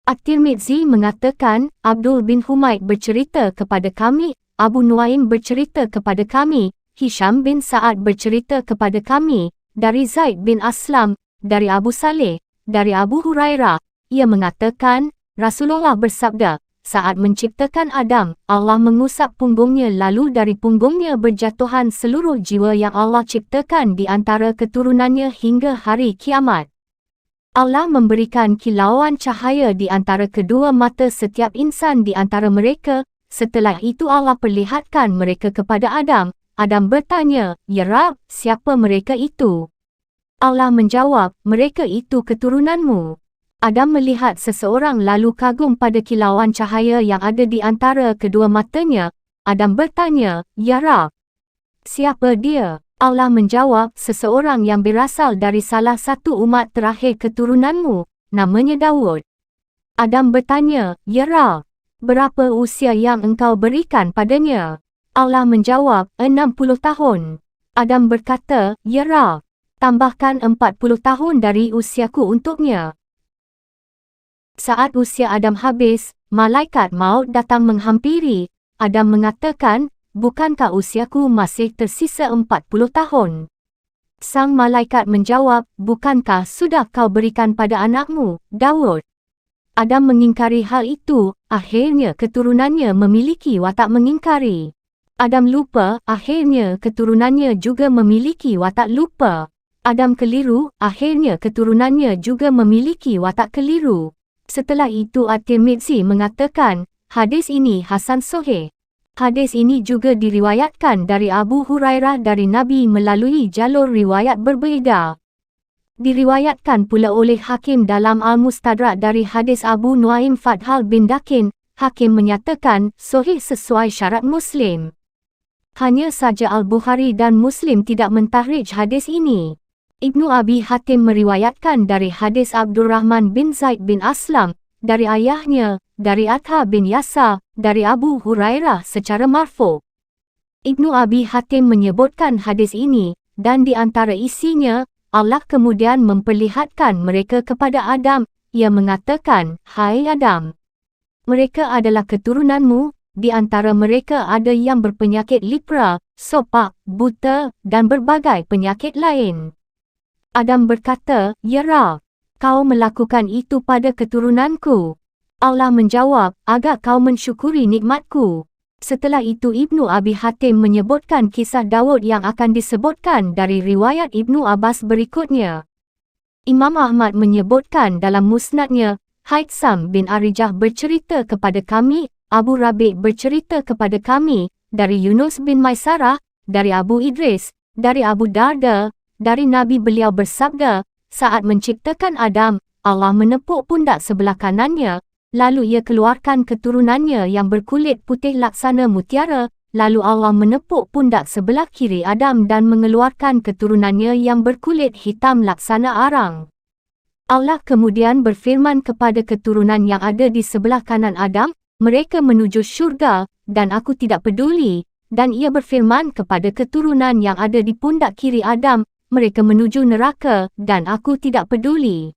At-Tirmidzi mengatakan, Abdul bin Humaid bercerita kepada kami, Abu Nuaim bercerita kepada kami, Hisham bin Sa'ad bercerita kepada kami, dari Zaid bin Aslam, dari Abu Saleh, dari Abu Hurairah. Ia mengatakan, Rasulullah bersabda, saat menciptakan Adam, Allah mengusap punggungnya lalu dari punggungnya berjatuhan seluruh jiwa yang Allah ciptakan di antara keturunannya hingga hari kiamat. Allah memberikan kilauan cahaya di antara kedua mata setiap insan di antara mereka. Setelah itu Allah perlihatkan mereka kepada Adam. Adam bertanya, "Ya Rab, siapa mereka itu?" Allah menjawab, "Mereka itu keturunanmu." Adam melihat seseorang lalu kagum pada kilauan cahaya yang ada di antara kedua matanya. Adam bertanya, "Ya Rab, siapa dia?" Allah menjawab, "Seseorang yang berasal dari salah satu umat terakhir keturunanmu, namanya Daud." Adam bertanya, "Ya Rab, berapa usia yang engkau berikan padanya?" Allah menjawab, 60 tahun. Adam berkata, "Ya Rab, tambahkan 40 tahun dari usiaku untuknya." Saat usia Adam habis, malaikat maut datang menghampiri. Adam mengatakan, "Bukankah usiaku masih tersisa 40 tahun?" Sang malaikat menjawab, "Bukankah sudah kau berikan pada anakmu, Daud?" Adam mengingkari hal itu, akhirnya keturunannya memiliki watak mengingkari. Adam lupa, akhirnya keturunannya juga memiliki watak lupa. Adam keliru, akhirnya keturunannya juga memiliki watak keliru. Setelah itu At-Tirmidzi mengatakan, hadis ini Hasan Sahih. Hadis ini juga diriwayatkan dari Abu Hurairah dari Nabi melalui jalur riwayat berbeza. Diriwayatkan pula oleh Hakim dalam Al-Mustadrak dari hadis Abu Nuaim Fathal bin Dakin. Hakim menyatakan, sahih sesuai syarat Muslim. Hanya saja Al-Bukhari dan Muslim tidak mentakhrij hadis ini. Ibnu Abi Hatim meriwayatkan dari hadis Abdurrahman bin Zaid bin Aslam, dari ayahnya, dari Atha bin Yasar, dari Abu Hurairah secara marfu'. Ibnu Abi Hatim menyebutkan hadis ini, dan di antara isinya, Allah kemudian memperlihatkan mereka kepada Adam. Ia mengatakan, "Hai Adam, mereka adalah keturunanmu, di antara mereka ada yang berpenyakit lepra, sopak, buta, dan berbagai penyakit lain." Adam berkata, "Ya Rab, kau melakukan itu pada keturunanku." Allah menjawab, "Agar kau mensyukuri nikmatku." Setelah itu Ibnu Abi Hatim menyebutkan kisah Daud yang akan disebutkan dari riwayat Ibnu Abbas berikutnya. Imam Ahmad menyebutkan dalam musnadnya, Haitsam bin Arijah bercerita kepada kami, Abu Rabi' bercerita kepada kami, dari Yunus bin Maisarah, dari Abu Idris, dari Abu Darda, dari Nabi beliau bersabda, saat menciptakan Adam, Allah menepuk pundak sebelah kanannya, lalu ia keluarkan keturunannya yang berkulit putih laksana mutiara, lalu Allah menepuk pundak sebelah kiri Adam dan mengeluarkan keturunannya yang berkulit hitam laksana arang. Allah kemudian berfirman kepada keturunan yang ada di sebelah kanan Adam, mereka menuju syurga, dan aku tidak peduli, dan ia berfirman kepada keturunan yang ada di pundak kiri Adam, mereka menuju neraka, dan aku tidak peduli.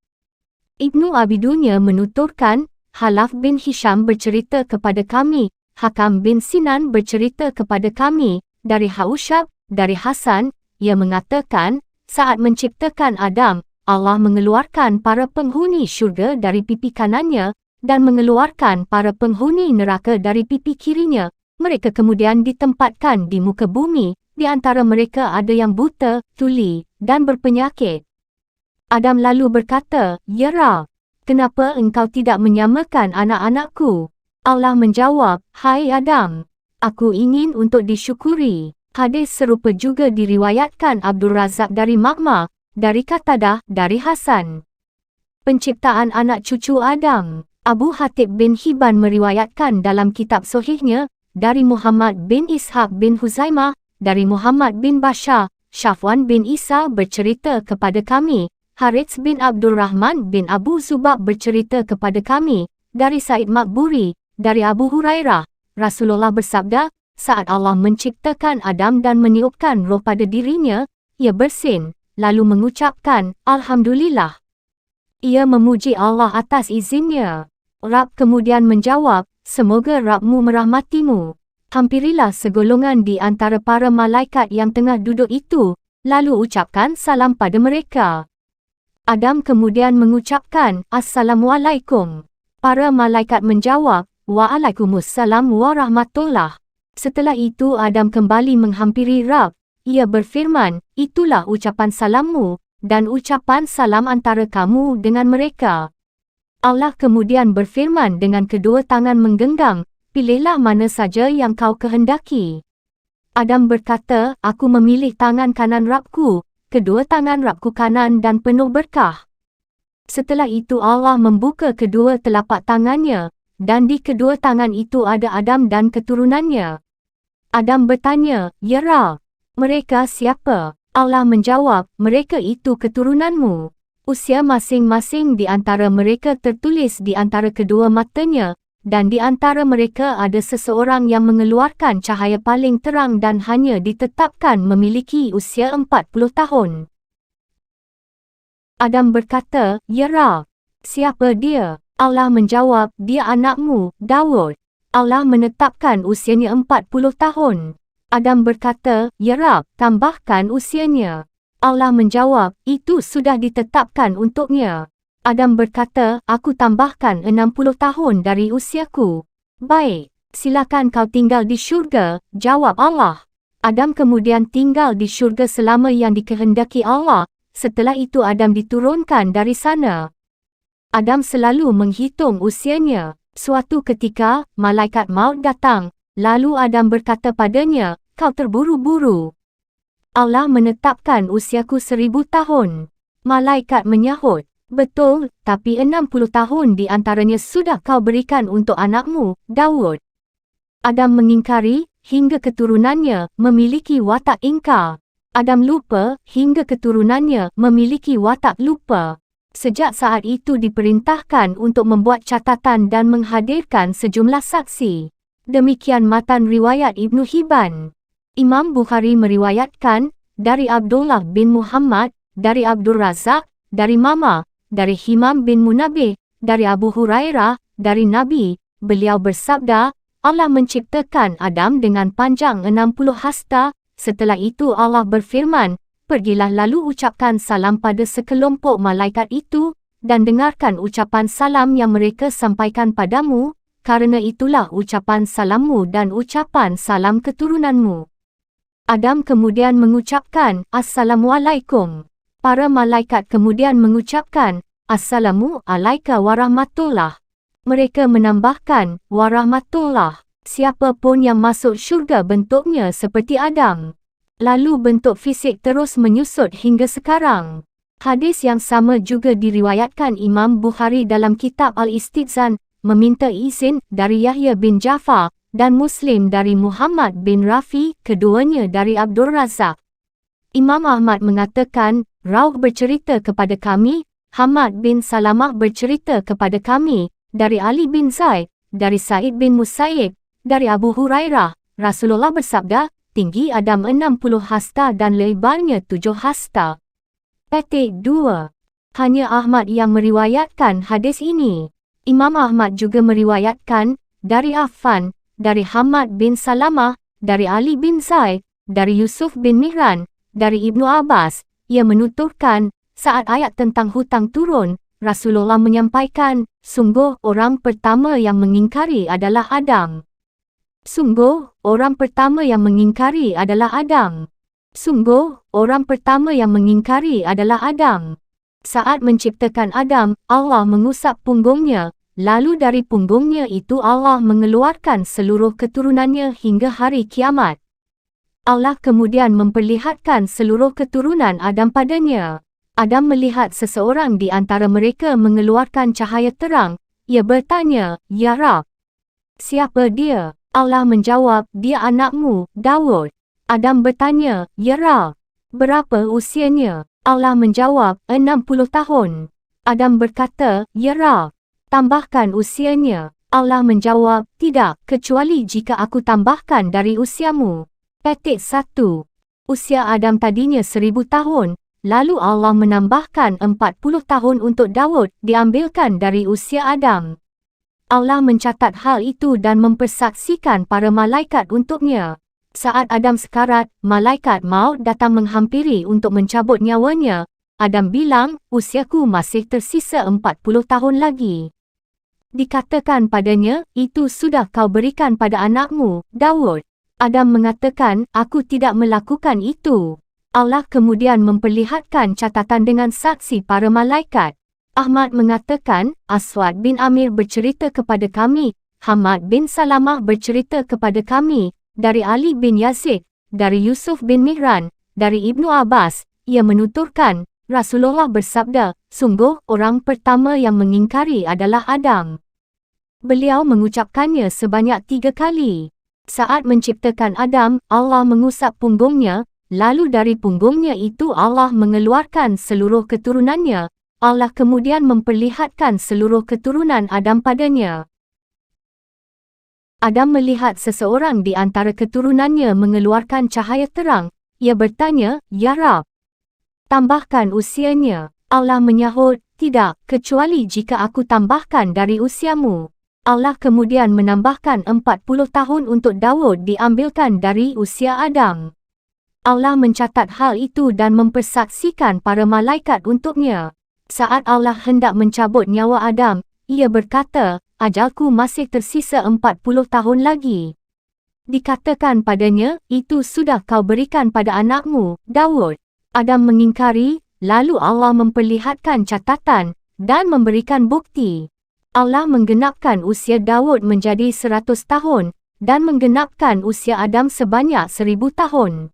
Ibnu Abi Dunya menuturkan, Halaf bin Hisham bercerita kepada kami, Hakam bin Sinan bercerita kepada kami, dari Haushab, dari Hasan, ia mengatakan, saat menciptakan Adam, Allah mengeluarkan para penghuni syurga dari pipi kanannya dan mengeluarkan para penghuni neraka dari pipi kirinya. Mereka kemudian ditempatkan di muka bumi. Di antara mereka ada yang buta, tuli, dan berpenyakit. Adam lalu berkata, "Ya Rab, kenapa engkau tidak menyamakan anak-anakku?" Allah menjawab, "Hai Adam, aku ingin untuk disyukuri." Hadis serupa juga diriwayatkan Abdul Razak dari Ma'mar, dari Qatadah, dari Hasan. Penciptaan anak cucu Adam. Abu Hatib bin Hibban meriwayatkan dalam kitab Sahihnya, dari Muhammad bin Ishaq bin Huzaimah, dari Muhammad bin Bashar, Syafwan bin Isa bercerita kepada kami, Harits bin Abdul Rahman bin Abu Zubab bercerita kepada kami, dari Said Maqburi, dari Abu Hurairah, Rasulullah bersabda, saat Allah menciptakan Adam dan meniupkan roh pada dirinya, ia bersin, lalu mengucapkan, Alhamdulillah. Ia memuji Allah atas izinnya. Rab kemudian menjawab, semoga Rabmu merahmatimu. Hampirilah segolongan di antara para malaikat yang tengah duduk itu, lalu ucapkan salam pada mereka. Adam kemudian mengucapkan, Assalamualaikum. Para malaikat menjawab, Waalaikumsalam warahmatullah. Setelah itu Adam kembali menghampiri Rab. Ia berfirman, itulah ucapan salammu, dan ucapan salam antara kamu dengan mereka. Allah kemudian berfirman dengan kedua tangan menggenggam, pilihlah mana saja yang kau kehendaki. Adam berkata, aku memilih tangan kanan Rabku, kedua tangan Rabku kanan dan penuh berkah. Setelah itu Allah membuka kedua telapak tangannya, dan di kedua tangan itu ada Adam dan keturunannya. Adam bertanya, Ya Rab, mereka siapa? Allah menjawab, mereka itu keturunanmu. Usia masing-masing di antara mereka tertulis di antara kedua matanya, dan di antara mereka ada seseorang yang mengeluarkan cahaya paling terang dan hanya ditetapkan memiliki usia 40 tahun. Adam berkata, Ya Rab, siapa dia? Allah menjawab, dia anakmu, Daud. Allah menetapkan usianya 40 tahun. Adam berkata, Ya Rab, tambahkan usianya. Allah menjawab, itu sudah ditetapkan untuknya. Adam berkata, aku tambahkan 60 tahun dari usiaku. Baik, silakan kau tinggal di syurga, jawab Allah. Adam kemudian tinggal di syurga selama yang dikehendaki Allah. Setelah itu Adam diturunkan dari sana. Adam selalu menghitung usianya. Suatu ketika, malaikat maut datang. Lalu Adam berkata padanya, kau terburu-buru. Allah menetapkan usiaku 1000 tahun. Malaikat menyahut. Betul, tapi 60 tahun di antaranya sudah kau berikan untuk anakmu, Daud. Adam mengingkari, hingga keturunannya memiliki watak ingkar. Adam lupa, hingga keturunannya memiliki watak lupa. Sejak saat itu diperintahkan untuk membuat catatan dan menghadirkan sejumlah saksi. Demikian matan riwayat Ibnu Hibban. Imam Bukhari meriwayatkan, dari Abdullah bin Muhammad, dari Abdul Razak, dari Mama, dari Himam bin Munabih, dari Abu Hurairah, dari Nabi, beliau bersabda, Allah menciptakan Adam dengan panjang 60 hasta, setelah itu Allah berfirman, pergilah lalu ucapkan salam pada sekelompok malaikat itu, dan dengarkan ucapan salam yang mereka sampaikan padamu, karena itulah ucapan salammu dan ucapan salam keturunanmu. Adam kemudian mengucapkan, Assalamualaikum. Para malaikat kemudian mengucapkan, Assalamu alaika warahmatullah. Mereka menambahkan, warahmatullah. Siapa pun yang masuk syurga bentuknya seperti Adam. Lalu bentuk fisik terus menyusut hingga sekarang. Hadis yang sama juga diriwayatkan Imam Bukhari dalam kitab Al-Istizan, meminta izin dari Yahya bin Ja'far, dan Muslim dari Muhammad bin Rafi, keduanya dari Abdul Razak. Imam Ahmad mengatakan, Rauh bercerita kepada kami, Hamad bin Salamah bercerita kepada kami, dari Ali bin Zaid, dari Sa'id bin Musayyib, dari Abu Hurairah, Rasulullah bersabda, tinggi Adam 60 hasta dan lebarnya 7 hasta. Petik 2. Hanya Ahmad yang meriwayatkan hadis ini. Imam Ahmad juga meriwayatkan, dari Affan, dari Hamad bin Salamah, dari Ali bin Zaid, dari Yusuf bin Mihran, dari Ibnu Abbas, ia menuturkan, saat ayat tentang hutang turun, Rasulullah menyampaikan, sungguh orang pertama yang mengingkari adalah Adam. Sungguh, orang pertama yang mengingkari adalah Adam. Sungguh, orang pertama yang mengingkari adalah Adam. Saat menciptakan Adam, Allah mengusap punggungnya, lalu dari punggungnya itu Allah mengeluarkan seluruh keturunannya hingga hari kiamat. Allah kemudian memperlihatkan seluruh keturunan Adam padanya. Adam melihat seseorang di antara mereka mengeluarkan cahaya terang. Ia bertanya, "Ya Rab, siapa dia?" Allah menjawab, "Dia anakmu, Daud." Adam bertanya, "Ya Rab, berapa usianya?" Allah menjawab, 60 tahun. Adam berkata, "Ya Rab, tambahkan usianya." Allah menjawab, "Tidak, kecuali jika aku tambahkan dari usiamu." Petik 1. Usia Adam tadinya 1000 tahun. Lalu Allah menambahkan 40 tahun untuk Daud diambilkan dari usia Adam. Allah mencatat hal itu dan mempersaksikan para malaikat untuknya. Saat Adam sekarat, malaikat maut datang menghampiri untuk mencabut nyawanya. Adam bilang, "Usiaku masih tersisa 40 tahun lagi." Dikatakan padanya, "Itu sudah kau berikan pada anakmu, Daud." Adam mengatakan, "Aku tidak melakukan itu." Allah kemudian memperlihatkan catatan dengan saksi para malaikat. Ahmad mengatakan, Aswad bin Amir bercerita kepada kami, Hamad bin Salamah bercerita kepada kami, dari Ali bin Yazid, dari Yusuf bin Mihran, dari Ibnu Abbas, ia menuturkan, Rasulullah bersabda, sungguh orang pertama yang mengingkari adalah Adam. Beliau mengucapkannya sebanyak 3 kali. Saat menciptakan Adam, Allah mengusap punggungnya, lalu dari punggungnya itu Allah mengeluarkan seluruh keturunannya. Allah kemudian memperlihatkan seluruh keturunan Adam padanya. Adam melihat seseorang di antara keturunannya mengeluarkan cahaya terang. Ia bertanya, "Ya Rab, tambahkan usianya." Allah menyahut, "Tidak, kecuali jika aku tambahkan dari usiamu." Allah kemudian menambahkan 40 tahun untuk Daud diambilkan dari usia Adam. Allah mencatat hal itu dan mempersaksikan para malaikat untuknya. Saat Allah hendak mencabut nyawa Adam, ia berkata, "Ajalku masih tersisa 40 tahun lagi." Dikatakan padanya, "Itu sudah kau berikan pada anakmu, Daud." Adam mengingkari, lalu Allah memperlihatkan catatan dan memberikan bukti. Allah menggenapkan usia Daud menjadi 100 tahun dan menggenapkan usia Adam sebanyak 1000 tahun.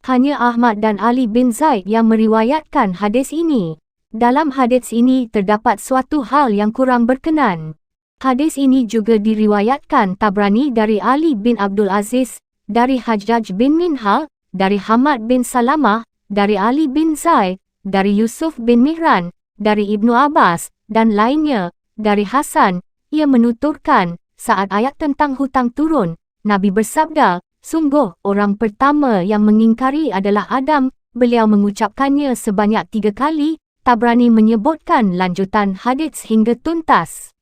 Hanya Ahmad dan Ali bin Zaid yang meriwayatkan hadis ini. Dalam hadis ini terdapat suatu hal yang kurang berkenan. Hadis ini juga diriwayatkan Tabrani dari Ali bin Abdul Aziz, dari Hajjaj bin Minhal, dari Hamad bin Salamah, dari Ali bin Zaid, dari Yusuf bin Mihran, dari Ibnu Abbas, dan lainnya. Dari Hasan, ia menuturkan, saat ayat tentang hutang turun, Nabi bersabda, sungguh orang pertama yang mengingkari adalah Adam. Beliau mengucapkannya sebanyak 3 kali. Tabrani menyebutkan lanjutan hadits hingga tuntas.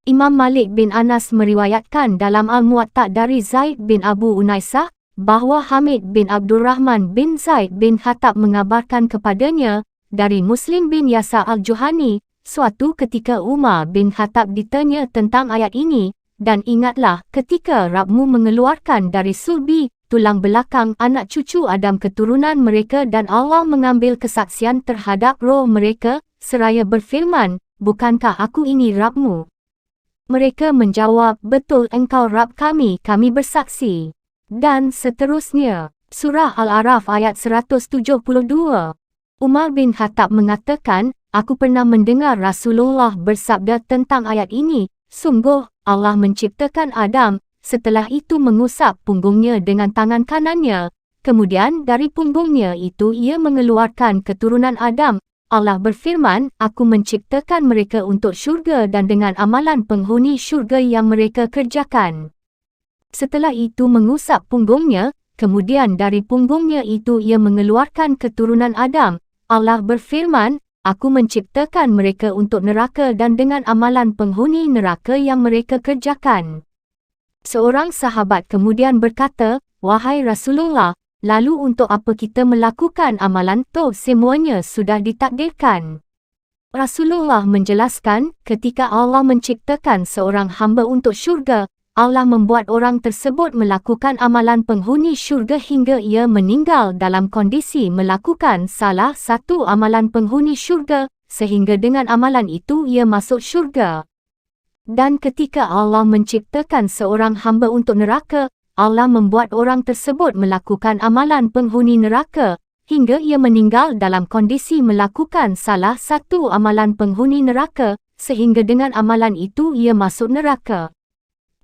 Imam Malik bin Anas meriwayatkan dalam Al-Muwatta dari Zaid bin Abu Unaisah, bahawa Hamid bin Abdurrahman bin Zaid bin Khattab mengabarkan kepadanya, dari Muslim bin Yasa Al-Juhani, suatu ketika Umar bin Khattab ditanya tentang ayat ini, dan ingatlah ketika Rabbmu mengeluarkan dari sulbi, tulang belakang anak cucu Adam keturunan mereka dan Allah mengambil kesaksian terhadap roh mereka, seraya berfirman, bukankah aku ini Rabbmu? Mereka menjawab, betul engkau Rabb kami bersaksi. Dan seterusnya. Surah Al-A'raf ayat 172. Umar bin Khattab mengatakan, aku pernah mendengar Rasulullah bersabda tentang ayat ini, sungguh, Allah menciptakan Adam, setelah itu mengusap punggungnya dengan tangan kanannya, kemudian dari punggungnya itu ia mengeluarkan keturunan Adam. Allah berfirman, aku menciptakan mereka untuk syurga dan dengan amalan penghuni syurga yang mereka kerjakan. Setelah itu mengusap punggungnya, kemudian dari punggungnya itu ia mengeluarkan keturunan Adam. Allah berfirman, aku menciptakan mereka untuk neraka dan dengan amalan penghuni neraka yang mereka kerjakan. Seorang sahabat kemudian berkata, wahai Rasulullah, lalu untuk apa kita melakukan amalan tu? Semuanya sudah ditakdirkan. Rasulullah menjelaskan, ketika Allah menciptakan seorang hamba untuk syurga, Allah membuat orang tersebut melakukan amalan penghuni syurga hingga ia meninggal dalam kondisi melakukan salah satu amalan penghuni syurga, sehingga dengan amalan itu ia masuk syurga. Dan ketika Allah menciptakan seorang hamba untuk neraka, Allah membuat orang tersebut melakukan amalan penghuni neraka, hingga ia meninggal dalam kondisi melakukan salah satu amalan penghuni neraka, sehingga dengan amalan itu ia masuk neraka.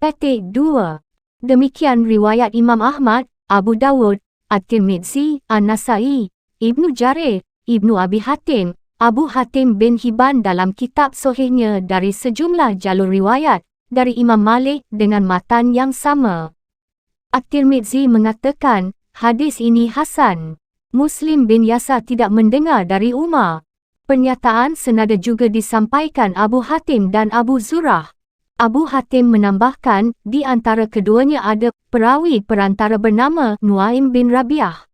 Petik 2. Demikian riwayat Imam Ahmad, Abu Dawud, At-Tirmidzi, An-Nasai, Ibnu Jarir, Ibnu Abi Hatim, Abu Hatim bin Hibban dalam kitab Sahihnya dari sejumlah jalur riwayat dari Imam Malik dengan matan yang sama. At-Tirmidzi mengatakan, hadis ini hasan. Muslim bin Yasa tidak mendengar dari Umar. Pernyataan senada juga disampaikan Abu Hatim dan Abu Zurah. Abu Hatim menambahkan, di antara keduanya ada perawi perantara bernama Nuaim bin Rabi'ah.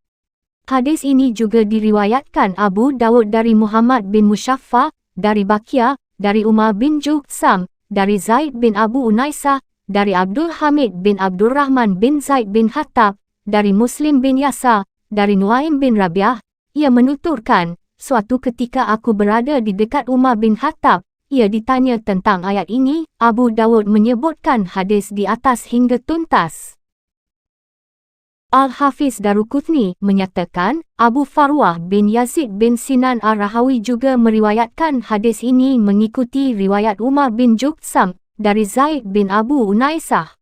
Hadis ini juga diriwayatkan Abu Dawud dari Muhammad bin Mushaffa, dari Baqiyah, dari Umar bin Juhsam, dari Zaid bin Abu Unaisah, dari Abdul Hamid bin Abdurrahman bin Zaid bin Khattab, dari Muslim bin Yasa, dari Nuaim bin Rabi'ah. Ia menuturkan, suatu ketika aku berada di dekat Umar bin Khattab, ia ditanya tentang ayat ini. Abu Dawud menyebutkan hadis di atas hingga tuntas. Al-Hafiz Daruqutni menyatakan, Abu Farwah bin Yazid bin Sinan Ar-Rahawi juga meriwayatkan hadis ini mengikuti riwayat Umar bin Juhsam dari Zaid bin Abu Unaisah.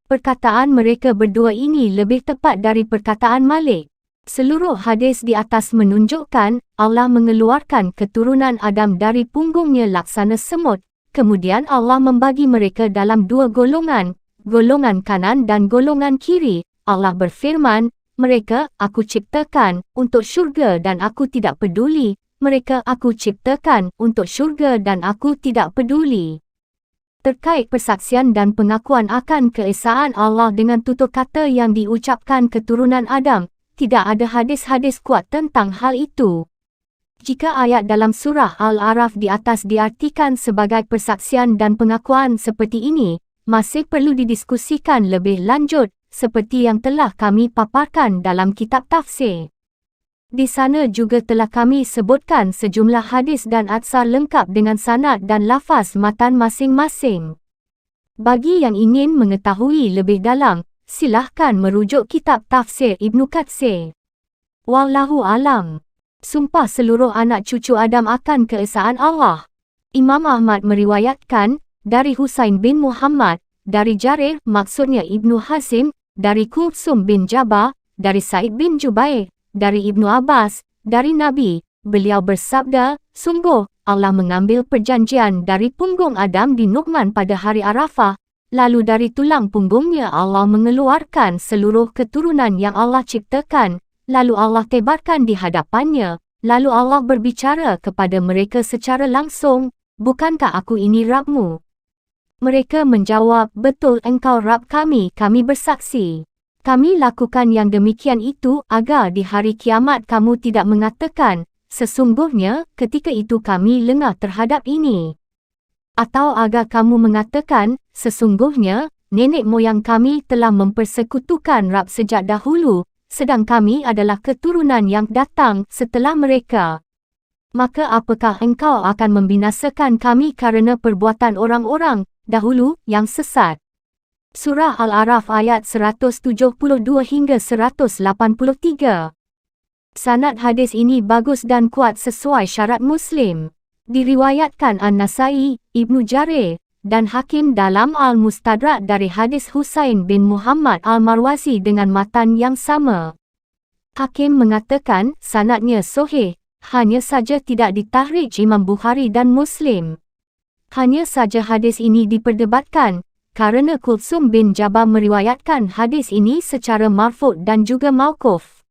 Perkataan mereka berdua ini lebih tepat dari perkataan Malik. Seluruh hadis di atas menunjukkan Allah mengeluarkan keturunan Adam dari punggungnya laksana semut. Kemudian Allah membagi mereka dalam dua golongan, golongan kanan dan golongan kiri. Allah berfirman, mereka aku ciptakan untuk syurga dan aku tidak peduli. Mereka aku ciptakan untuk syurga dan aku tidak peduli. Terkait persaksian dan pengakuan akan keesaan Allah dengan tutur kata yang diucapkan keturunan Adam, tidak ada hadis-hadis kuat tentang hal itu. Jika ayat dalam surah Al-A'raf di atas diartikan sebagai persaksian dan pengakuan seperti ini, masih perlu didiskusikan lebih lanjut, seperti yang telah kami paparkan dalam kitab tafsir. Di sana juga telah kami sebutkan sejumlah hadis dan atsar lengkap dengan sanad dan lafaz matan masing-masing. Bagi yang ingin mengetahui lebih dalam, silahkan merujuk kitab tafsir Ibnu Katsir. Wallahu alam. Sumpah seluruh anak cucu Adam akan keesaan Allah. Imam Ahmad meriwayatkan, dari Husain bin Muhammad, dari Jarir, maksudnya Ibnu Hazim, dari Kulsum bin Jabbar, dari Sa'id bin Jubair, dari Ibnu Abbas, dari Nabi, beliau bersabda, sungguh, Allah mengambil perjanjian dari punggung Adam di Nu'man pada hari Arafah, lalu dari tulang punggungnya Allah mengeluarkan seluruh keturunan yang Allah ciptakan, lalu Allah tebarkan di hadapannya, lalu Allah berbicara kepada mereka secara langsung, bukankah aku ini Rabbmu? Mereka menjawab, betul engkau Rabb kami bersaksi. Kami lakukan yang demikian itu agar di hari kiamat kamu tidak mengatakan, sesungguhnya ketika itu kami lengah terhadap ini. Atau agar kamu mengatakan, sesungguhnya, nenek moyang kami telah mempersekutukan Rabb sejak dahulu, sedang kami adalah keturunan yang datang setelah mereka. Maka apakah engkau akan membinasakan kami karena perbuatan orang-orang dahulu yang sesat? Surah Al-A'raf ayat 172 hingga 183. Sanad hadis ini bagus dan kuat sesuai syarat Muslim. Diriwayatkan An-Nasai, Ibnu Jarir, dan Hakim dalam Al-Mustadrak dari hadis Husain bin Muhammad Al-Marwazi dengan matan yang sama. Hakim mengatakan sanadnya sahih, hanya saja tidak ditahrij Imam Bukhari dan Muslim. Hanya saja hadis ini diperdebatkan, karena Kulsum bin Jabbar meriwayatkan hadis ini secara marfu' dan juga mauquf.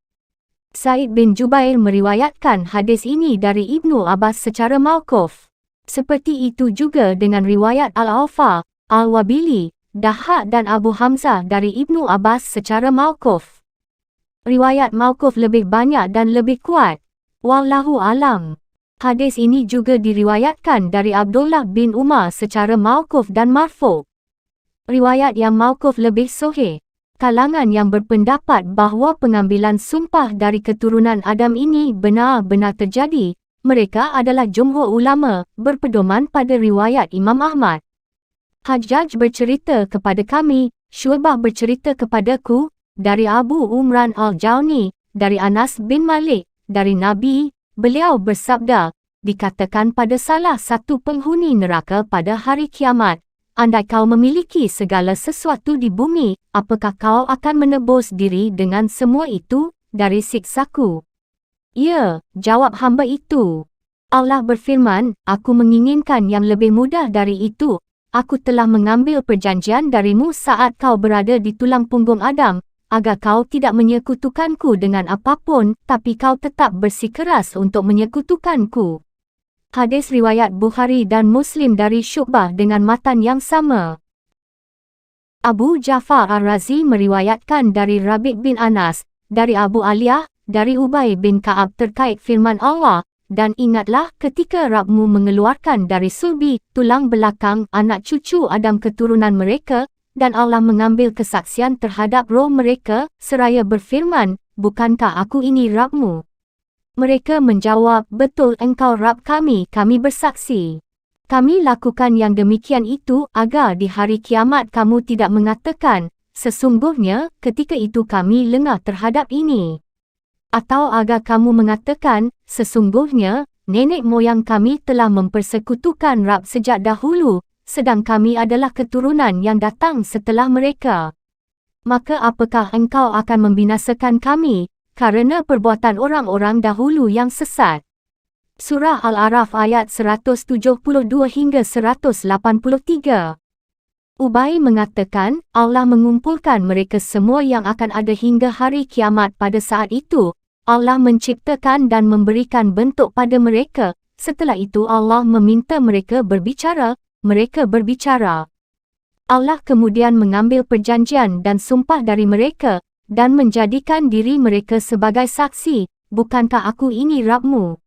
Sa'id bin Jubair meriwayatkan hadis ini dari Ibnu Abbas secara mauquf. Seperti itu juga dengan riwayat Al-Awfa, Al-Wabili, Dahak dan Abu Hamzah dari Ibnu Abbas secara mauquf. Riwayat mauquf lebih banyak dan lebih kuat. Wallahu alam. Hadis ini juga diriwayatkan dari Abdullah bin Umar secara mauquf dan marfu'. Riwayat yang mauquf lebih sahih. Kalangan yang berpendapat bahawa pengambilan sumpah dari keturunan Adam ini benar-benar terjadi, mereka adalah jumhur ulama, berpedoman pada riwayat Imam Ahmad. Hajjaj bercerita kepada kami, Syu'bah bercerita kepadaku, dari Abu Umran Al-Jauni, dari Anas bin Malik, dari Nabi, beliau bersabda, dikatakan pada salah satu penghuni neraka pada hari kiamat, andai kau memiliki segala sesuatu di bumi, apakah kau akan menebus diri dengan semua itu, dari siksaku? Ya, jawab hamba itu. Allah berfirman, aku menginginkan yang lebih mudah dari itu. Aku telah mengambil perjanjian darimu saat kau berada di tulang punggung Adam, agar kau tidak menyekutukanku dengan apapun, tapi kau tetap bersikeras untuk menyekutukanku. Hadis riwayat Bukhari dan Muslim dari Syu'bah dengan matan yang sama. Abu Ja'far Ar-Razi meriwayatkan dari Rabi' bin Anas, dari Abu Aliyah, dari Ubay bin Ka'ab terkait firman Allah, dan ingatlah ketika Rabbmu mengeluarkan dari sulbi, tulang belakang anak cucu Adam keturunan mereka, dan Allah mengambil kesaksian terhadap roh mereka, seraya berfirman, bukankah aku ini Rabbmu? Mereka menjawab, betul engkau Rabb kami bersaksi. Kami lakukan yang demikian itu agar di hari kiamat kamu tidak mengatakan, sesungguhnya ketika itu kami lengah terhadap ini. Atau agar kamu mengatakan, sesungguhnya nenek moyang kami telah mempersekutukan Rabb sejak dahulu, sedang kami adalah keturunan yang datang setelah mereka. Maka apakah engkau akan membinasakan kami, karena perbuatan orang-orang dahulu yang sesat? Surah Al-A'raf ayat 172 hingga 183. Ubay mengatakan, Allah mengumpulkan mereka semua yang akan ada hingga hari kiamat pada saat itu. Allah menciptakan dan memberikan bentuk pada mereka. Setelah itu Allah meminta mereka berbicara. Mereka berbicara. Allah kemudian mengambil perjanjian dan sumpah dari mereka, dan menjadikan diri mereka sebagai saksi, bukankah aku ini Rabbmu?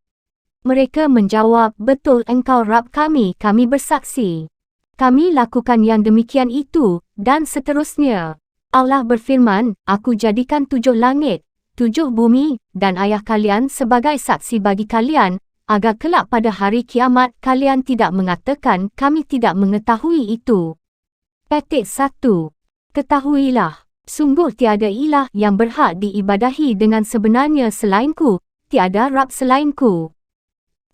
Mereka menjawab, betul engkau Rabb kami bersaksi. Kami lakukan yang demikian itu, dan seterusnya. Allah berfirman, aku jadikan 7 langit, 7 bumi, dan ayah kalian sebagai saksi bagi kalian, agar kelak pada hari kiamat kalian tidak mengatakan kami tidak mengetahui itu. Petik 1. Ketahuilah, sungguh tiada ilah yang berhak diibadahi dengan sebenarnya selainku, tiada Rabb selainku.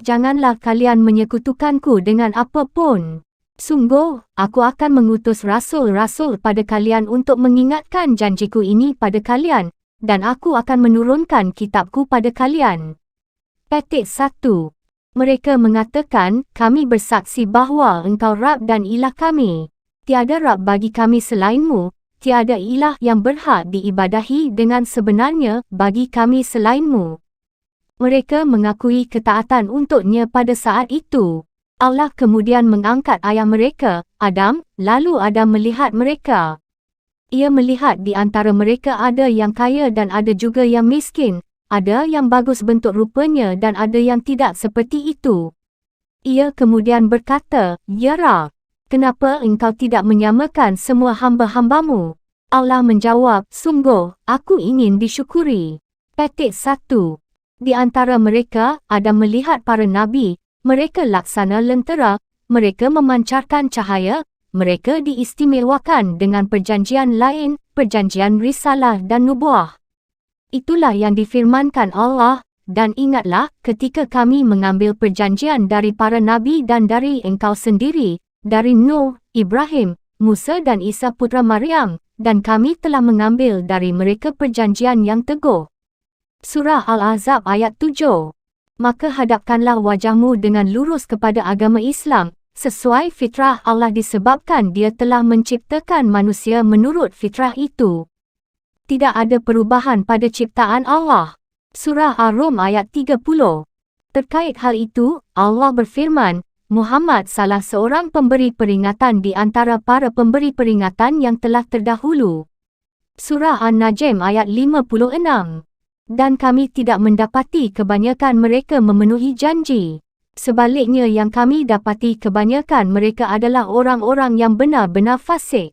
Janganlah kalian menyekutukanku dengan apapun. Sungguh, aku akan mengutus rasul-rasul pada kalian untuk mengingatkan janjiku ini pada kalian, dan aku akan menurunkan kitabku pada kalian. Petik 1. Mereka mengatakan, kami bersaksi bahawa engkau Rabb dan ilah kami. Tiada Rabb bagi kami selainmu, tiada ilah yang berhak diibadahi dengan sebenarnya bagi kami selainmu. Mereka mengakui ketaatan untuknya pada saat itu. Allah kemudian mengangkat ayah mereka, Adam, lalu Adam melihat mereka. Ia melihat di antara mereka ada yang kaya dan ada juga yang miskin. Ada yang bagus bentuk rupanya dan ada yang tidak seperti itu. Ia kemudian berkata, Ya Rabb, kenapa engkau tidak menyamakan semua hamba-hambamu? Allah menjawab, sungguh, aku ingin disyukuri. Petik 1. Di antara mereka, Adam melihat para nabi, mereka laksana lentera, mereka memancarkan cahaya, mereka diistimewakan dengan perjanjian lain, perjanjian risalah dan nubuah. Itulah yang difirmankan Allah, dan ingatlah ketika kami mengambil perjanjian dari para nabi dan dari engkau sendiri, dari Nuh, Ibrahim, Musa dan Isa putra Maryam, dan kami telah mengambil dari mereka perjanjian yang teguh. Surah Al-Ahzab ayat 7. Maka hadapkanlah wajahmu dengan lurus kepada agama Islam, sesuai fitrah Allah disebabkan Dia telah menciptakan manusia menurut fitrah itu. Tidak ada perubahan pada ciptaan Allah. Surah Ar-Rum ayat 30. Terkait hal itu, Allah berfirman, Muhammad salah seorang pemberi peringatan di antara para pemberi peringatan yang telah terdahulu. Surah An-Najm ayat 56. Dan kami tidak mendapati kebanyakan mereka memenuhi janji. Sebaliknya yang kami dapati kebanyakan mereka adalah orang-orang yang benar-benar fasik.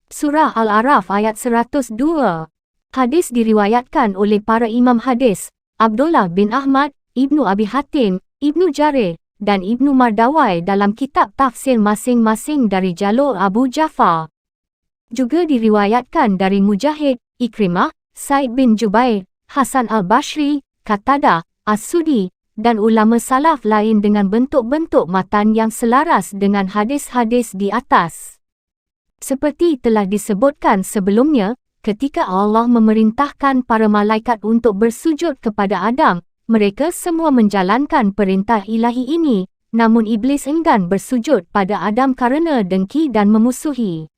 Surah Al-A'raf ayat 102. Hadis diriwayatkan oleh para imam hadis, Abdullah bin Ahmad, Ibnu Abi Hatim, Ibnu Jarir, dan Ibnu Mardawai dalam kitab tafsir masing-masing dari jalur Abu Ja'far. Juga diriwayatkan dari Mujahid, Ikrimah, Said bin Jubair, Hasan al-Bashri, Qatadah, As-Sudi, dan ulama salaf lain dengan bentuk-bentuk matan yang selaras dengan hadis-hadis di atas. Seperti telah disebutkan sebelumnya, ketika Allah memerintahkan para malaikat untuk bersujud kepada Adam, mereka semua menjalankan perintah ilahi ini, namun iblis enggan bersujud pada Adam kerana dengki dan memusuhi.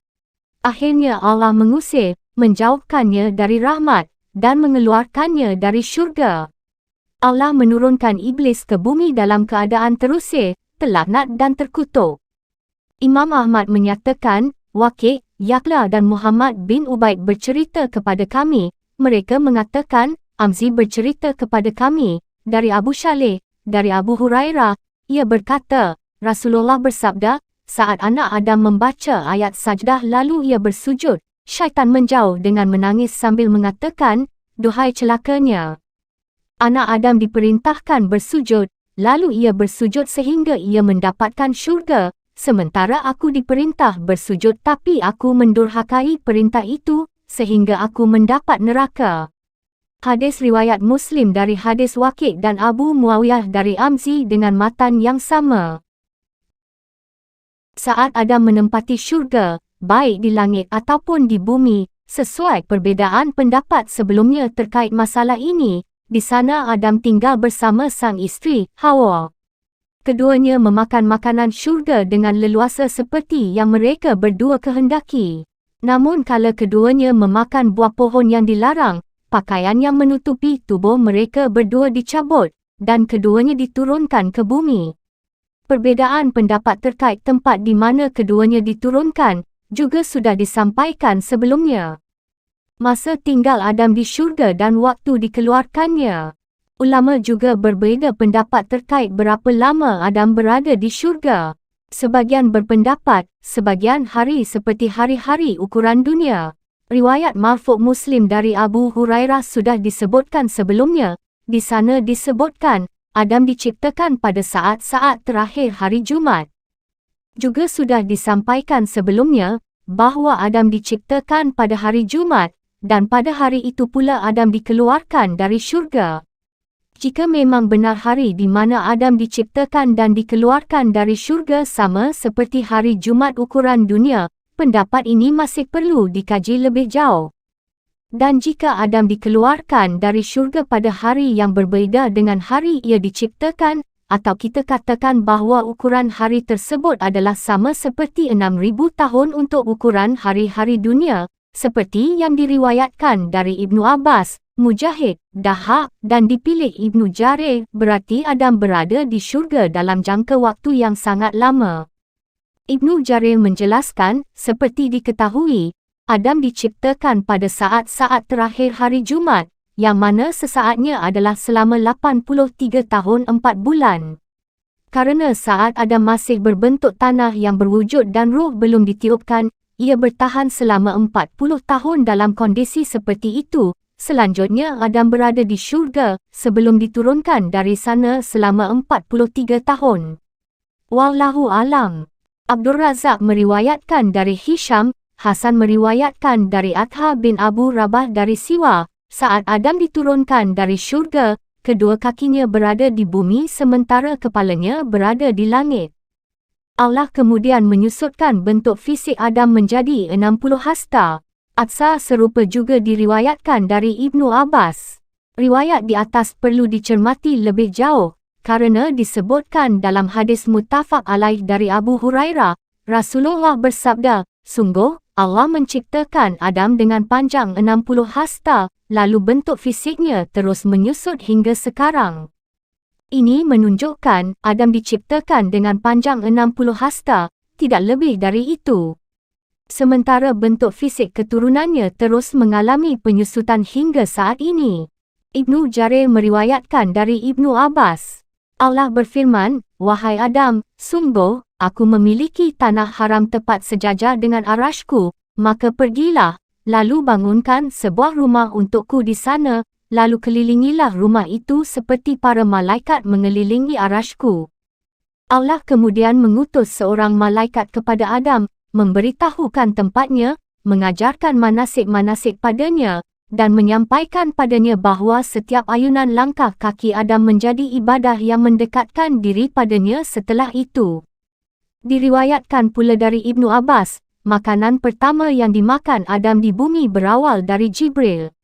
Akhirnya Allah mengusir, menjauhkannya dari rahmat, dan mengeluarkannya dari syurga. Allah menurunkan iblis ke bumi dalam keadaan terusir, terlaknat dan terkutuk. Imam Ahmad menyatakan, Waqi', Ya'la dan Muhammad bin Ubaid bercerita kepada kami, mereka mengatakan, Amzi bercerita kepada kami, dari Abu Shalih, dari Abu Hurairah, ia berkata, Rasulullah bersabda, saat anak Adam membaca ayat sajdah lalu ia bersujud, syaitan menjauh dengan menangis sambil mengatakan, duhai celakanya. Anak Adam diperintahkan bersujud, lalu ia bersujud sehingga ia mendapatkan syurga, sementara aku diperintah bersujud tapi aku mendurhakai perintah itu, sehingga aku mendapat neraka. Hadis riwayat Muslim dari hadis Waqi' dan Abu Muawiyah dari Amzi dengan matan yang sama. Saat Adam menempati syurga, baik di langit ataupun di bumi, sesuai perbezaan pendapat sebelumnya terkait masalah ini, di sana Adam tinggal bersama sang isteri, Hawa. Keduanya memakan makanan syurga dengan leluasa seperti yang mereka berdua kehendaki. Namun kala keduanya memakan buah pohon yang dilarang, pakaian yang menutupi tubuh mereka berdua dicabut, dan keduanya diturunkan ke bumi. Perbezaan pendapat terkait tempat di mana keduanya diturunkan, juga sudah disampaikan sebelumnya. Masa tinggal Adam di syurga dan waktu dikeluarkannya. Ulama juga berbeza pendapat terkait berapa lama Adam berada di syurga. Sebagian berpendapat, sebagian hari seperti hari-hari ukuran dunia. Riwayat marfu' Muslim dari Abu Hurairah sudah disebutkan sebelumnya. Di sana disebutkan, Adam diciptakan pada saat-saat terakhir hari Jumaat. Juga sudah disampaikan sebelumnya, bahawa Adam diciptakan pada hari Jumaat, dan pada hari itu pula Adam dikeluarkan dari syurga. Jika memang benar hari di mana Adam diciptakan dan dikeluarkan dari syurga sama seperti hari Jumaat ukuran dunia, pendapat ini masih perlu dikaji lebih jauh. Dan jika Adam dikeluarkan dari syurga pada hari yang berbeza dengan hari ia diciptakan, atau kita katakan bahawa ukuran hari tersebut adalah sama seperti 6,000 tahun untuk ukuran hari-hari dunia, seperti yang diriwayatkan dari Ibnu Abbas, Mujahid, Dahak, dan dipilih Ibnu Jarir, berarti Adam berada di syurga dalam jangka waktu yang sangat lama. Ibnu Jarir menjelaskan, seperti diketahui, Adam diciptakan pada saat-saat terakhir hari Jumaat, yang mana sesaatnya adalah selama 83 tahun 4 bulan. Karena saat Adam masih berbentuk tanah yang berwujud dan ruh belum ditiupkan, ia bertahan selama 40 tahun dalam kondisi seperti itu. Selanjutnya Adam berada di syurga sebelum diturunkan dari sana selama 43 tahun. Wallahu alam. Abdul Razak meriwayatkan dari Hisham, Hasan meriwayatkan dari Atha bin Abu Rabah dari Siwa, saat Adam diturunkan dari syurga, kedua kakinya berada di bumi sementara kepalanya berada di langit. Allah kemudian menyusutkan bentuk fisik Adam menjadi 60 hasta. Atsa serupa juga diriwayatkan dari Ibnu Abbas. Riwayat di atas perlu dicermati lebih jauh, karena disebutkan dalam hadis muttafaq alaih dari Abu Hurairah, Rasulullah bersabda, sungguh, Allah menciptakan Adam dengan panjang 60 hasta, lalu bentuk fisiknya terus menyusut hingga sekarang. Ini menunjukkan Adam diciptakan dengan panjang 60 hasta, tidak lebih dari itu. Sementara bentuk fisik keturunannya terus mengalami penyusutan hingga saat ini. Ibnu Jarir meriwayatkan dari Ibnu Abbas. Allah berfirman, "Wahai Adam, sungguh, aku memiliki tanah haram tepat sejajar dengan arasku, maka pergilah, lalu bangunkan sebuah rumah untukku di sana, lalu kelilingilah rumah itu seperti para malaikat mengelilingi arasku." Allah kemudian mengutus seorang malaikat kepada Adam, memberitahukan tempatnya, mengajarkan manasik-manasik padanya, dan menyampaikan padanya bahawa setiap ayunan langkah kaki Adam menjadi ibadah yang mendekatkan diri padanya setelah itu. Diriwayatkan pula dari Ibnu Abbas, makanan pertama yang dimakan Adam di bumi berawal dari Jibril.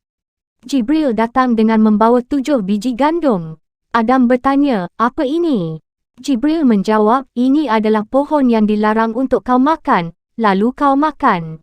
Jibril datang dengan membawa 7 biji gandum. Adam bertanya, "Apa ini?" Jibril menjawab, "Ini adalah pohon yang dilarang untuk kau makan, lalu kau makan."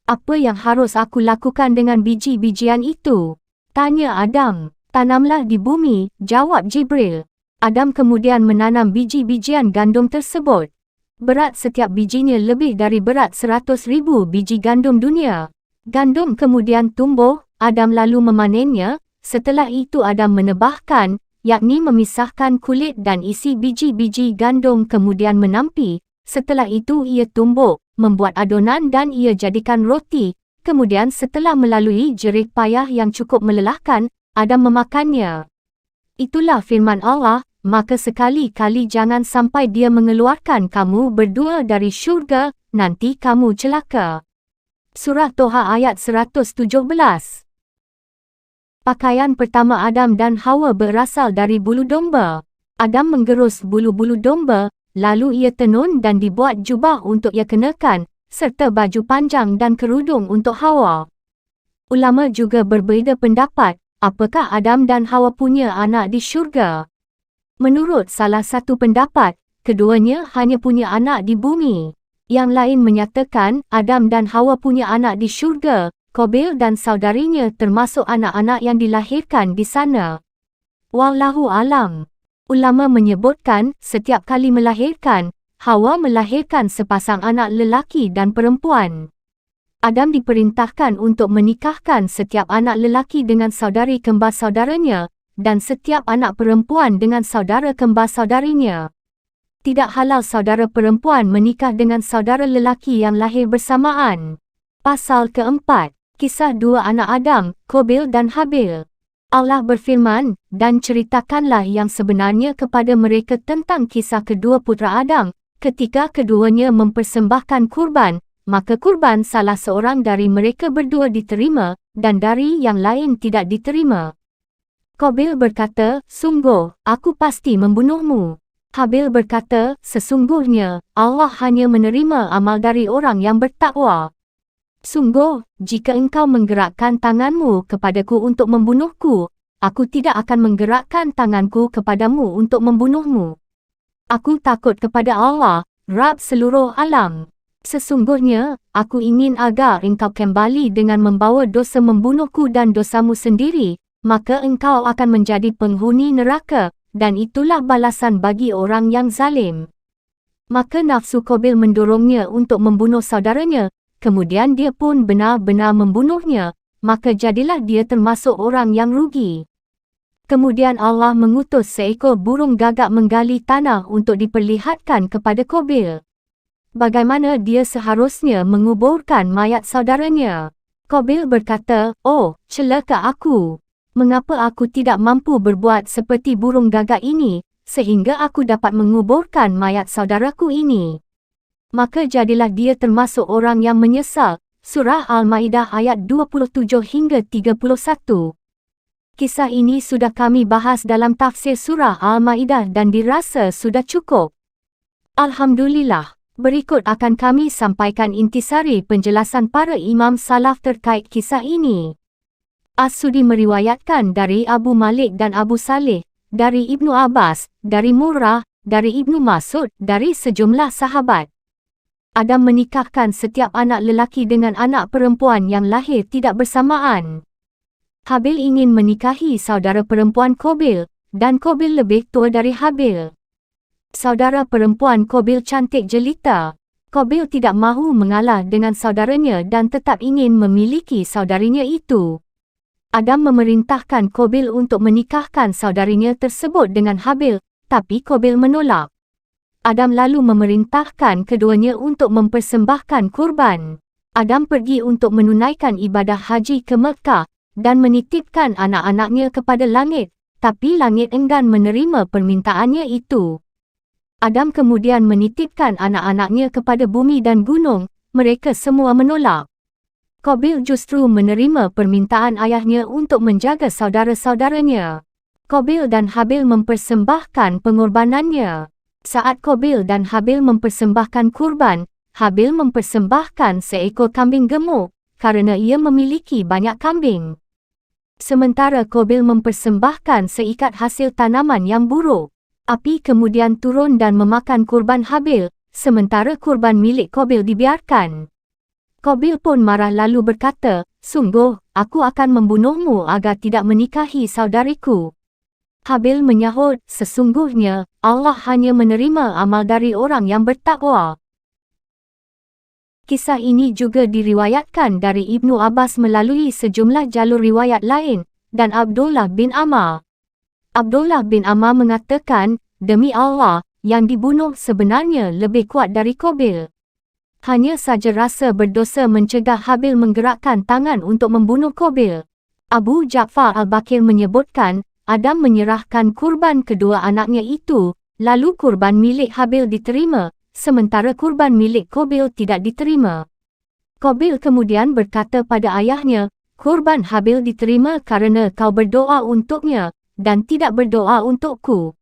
"Apa yang harus aku lakukan dengan biji-bijian itu?" tanya Adam. "Tanamlah di bumi," jawab Jibril. Adam kemudian menanam biji-bijian gandum tersebut. Berat setiap bijinya lebih dari berat 100,000 biji gandum dunia. Gandum kemudian tumbuh, Adam lalu memanennya. Setelah itu Adam menebahkan, yakni memisahkan kulit dan isi biji-biji gandum kemudian menampi. Setelah itu ia tumbuk, membuat adonan dan ia jadikan roti. Kemudian setelah melalui jerih payah yang cukup melelahkan, Adam memakannya. Itulah firman Allah, "Maka sekali-kali jangan sampai dia mengeluarkan kamu berdua dari syurga, nanti kamu celaka." Surah Toha ayat 117. Pakaian pertama Adam dan Hawa berasal dari bulu domba. Adam menggerus bulu-bulu domba, lalu ia tenun dan dibuat jubah untuk ia kenakan, serta baju panjang dan kerudung untuk Hawa. Ulama juga berbeza pendapat, apakah Adam dan Hawa punya anak di syurga. Menurut salah satu pendapat, keduanya hanya punya anak di bumi. Yang lain menyatakan Adam dan Hawa punya anak di syurga. Qabil dan saudarinya termasuk anak-anak yang dilahirkan di sana. Wallahu alam. Ulama menyebutkan, setiap kali melahirkan, Hawa melahirkan sepasang anak lelaki dan perempuan. Adam diperintahkan untuk menikahkan setiap anak lelaki dengan saudari kembar saudaranya, dan setiap anak perempuan dengan saudara kembar saudarinya. Tidak halal saudara perempuan menikah dengan saudara lelaki yang lahir bersamaan. Pasal keempat. Kisah dua anak Adam, Qabil dan Habil. Allah berfirman, "Dan ceritakanlah yang sebenarnya kepada mereka tentang kisah kedua putera Adam, ketika keduanya mempersembahkan kurban, maka kurban salah seorang dari mereka berdua diterima, dan dari yang lain tidak diterima. Qabil berkata, 'Sungguh, aku pasti membunuhmu.' Habil berkata, 'Sesungguhnya, Allah hanya menerima amal dari orang yang bertakwa. Sungguh, jika engkau menggerakkan tanganmu kepadaku untuk membunuhku, aku tidak akan menggerakkan tanganku kepadamu untuk membunuhmu. Aku takut kepada Allah, Rabb seluruh alam. Sesungguhnya, aku ingin agar engkau kembali dengan membawa dosa membunuhku dan dosamu sendiri, maka engkau akan menjadi penghuni neraka, dan itulah balasan bagi orang yang zalim.' Maka nafsu Qabil mendorongnya untuk membunuh saudaranya, kemudian dia pun benar-benar membunuhnya, maka jadilah dia termasuk orang yang rugi. Kemudian Allah mengutus seekor burung gagak menggali tanah untuk diperlihatkan kepada Qabil bagaimana dia seharusnya menguburkan mayat saudaranya. Qabil berkata, 'Oh, celaka aku. Mengapa aku tidak mampu berbuat seperti burung gagak ini, sehingga aku dapat menguburkan mayat saudaraku ini?' Maka jadilah dia termasuk orang yang menyesal. Surah Al-Maidah ayat 27 hingga 31. Kisah ini sudah kami bahas dalam tafsir surah Al-Maidah dan dirasa sudah cukup. Alhamdulillah. Berikut akan kami sampaikan intisari penjelasan para imam salaf terkait kisah ini. As-Sudi meriwayatkan dari Abu Malik dan Abu Saleh, dari Ibnu Abbas, dari Murrah, dari Ibnu Mas'ud, dari sejumlah sahabat. Adam menikahkan setiap anak lelaki dengan anak perempuan yang lahir tidak bersamaan. Habil ingin menikahi saudara perempuan Qabil, dan Qabil lebih tua dari Habil. Saudara perempuan Qabil cantik jelita. Qabil tidak mahu mengalah dengan saudaranya dan tetap ingin memiliki saudarinya itu. Adam memerintahkan Qabil untuk menikahkan saudarinya tersebut dengan Habil, tapi Qabil menolak. Adam lalu memerintahkan keduanya untuk mempersembahkan kurban. Adam pergi untuk menunaikan ibadah haji ke Mekah dan menitipkan anak-anaknya kepada langit, tapi langit enggan menerima permintaannya itu. Adam kemudian menitipkan anak-anaknya kepada bumi dan gunung, mereka semua menolak. Qabil justru menerima permintaan ayahnya untuk menjaga saudara-saudaranya. Qabil dan Habil mempersembahkan pengorbanannya. Saat Qabil dan Habil mempersembahkan kurban, Habil mempersembahkan seekor kambing gemuk kerana ia memiliki banyak kambing. Sementara Qabil mempersembahkan seikat hasil tanaman yang buruk. Api kemudian turun dan memakan kurban Habil, sementara kurban milik Qabil dibiarkan. Qabil pun marah lalu berkata, "Sungguh, aku akan membunuhmu agar tidak menikahi saudariku." Habil menyahut, "Sesungguhnya, Allah hanya menerima amal dari orang yang bertakwa." Kisah ini juga diriwayatkan dari Ibnu Abbas melalui sejumlah jalur riwayat lain, dan Abdullah bin Amr. Abdullah bin Amr mengatakan, "Demi Allah, yang dibunuh sebenarnya lebih kuat dari Qabil. Hanya saja rasa berdosa mencegah Habil menggerakkan tangan untuk membunuh Qabil." Abu Ja'far al-Bakir menyebutkan, Adam menyerahkan kurban kedua anaknya itu, lalu kurban milik Habil diterima, sementara kurban milik Qabil tidak diterima. Qabil kemudian berkata pada ayahnya, "Kurban Habil diterima kerana kau berdoa untuknya, dan tidak berdoa untukku."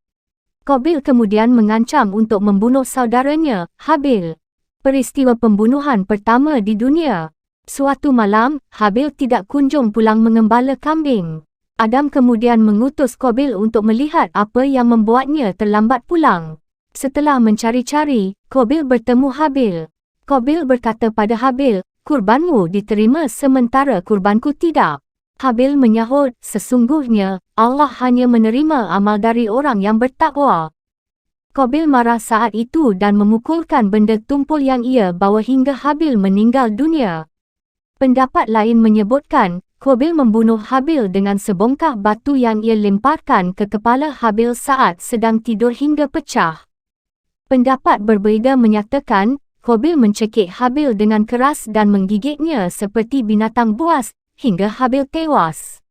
Qabil kemudian mengancam untuk membunuh saudaranya, Habil. Peristiwa pembunuhan pertama di dunia. Suatu malam, Habil tidak kunjung pulang mengembala kambing. Adam kemudian mengutus Qabil untuk melihat apa yang membuatnya terlambat pulang. Setelah mencari-cari, Qabil bertemu Habil. Qabil berkata pada Habil, "Kurbanmu diterima sementara kurbanku tidak." Habil menyahut, "Sesungguhnya, Allah hanya menerima amal dari orang yang bertakwa." Qabil marah saat itu dan memukulkan benda tumpul yang ia bawa hingga Habil meninggal dunia. Pendapat lain menyebutkan, Qabil membunuh Habil dengan sebongkah batu yang ia lemparkan ke kepala Habil saat sedang tidur hingga pecah. Pendapat berbeza menyatakan, Qabil mencekik Habil dengan keras dan menggigitnya seperti binatang buas, hingga Habil tewas.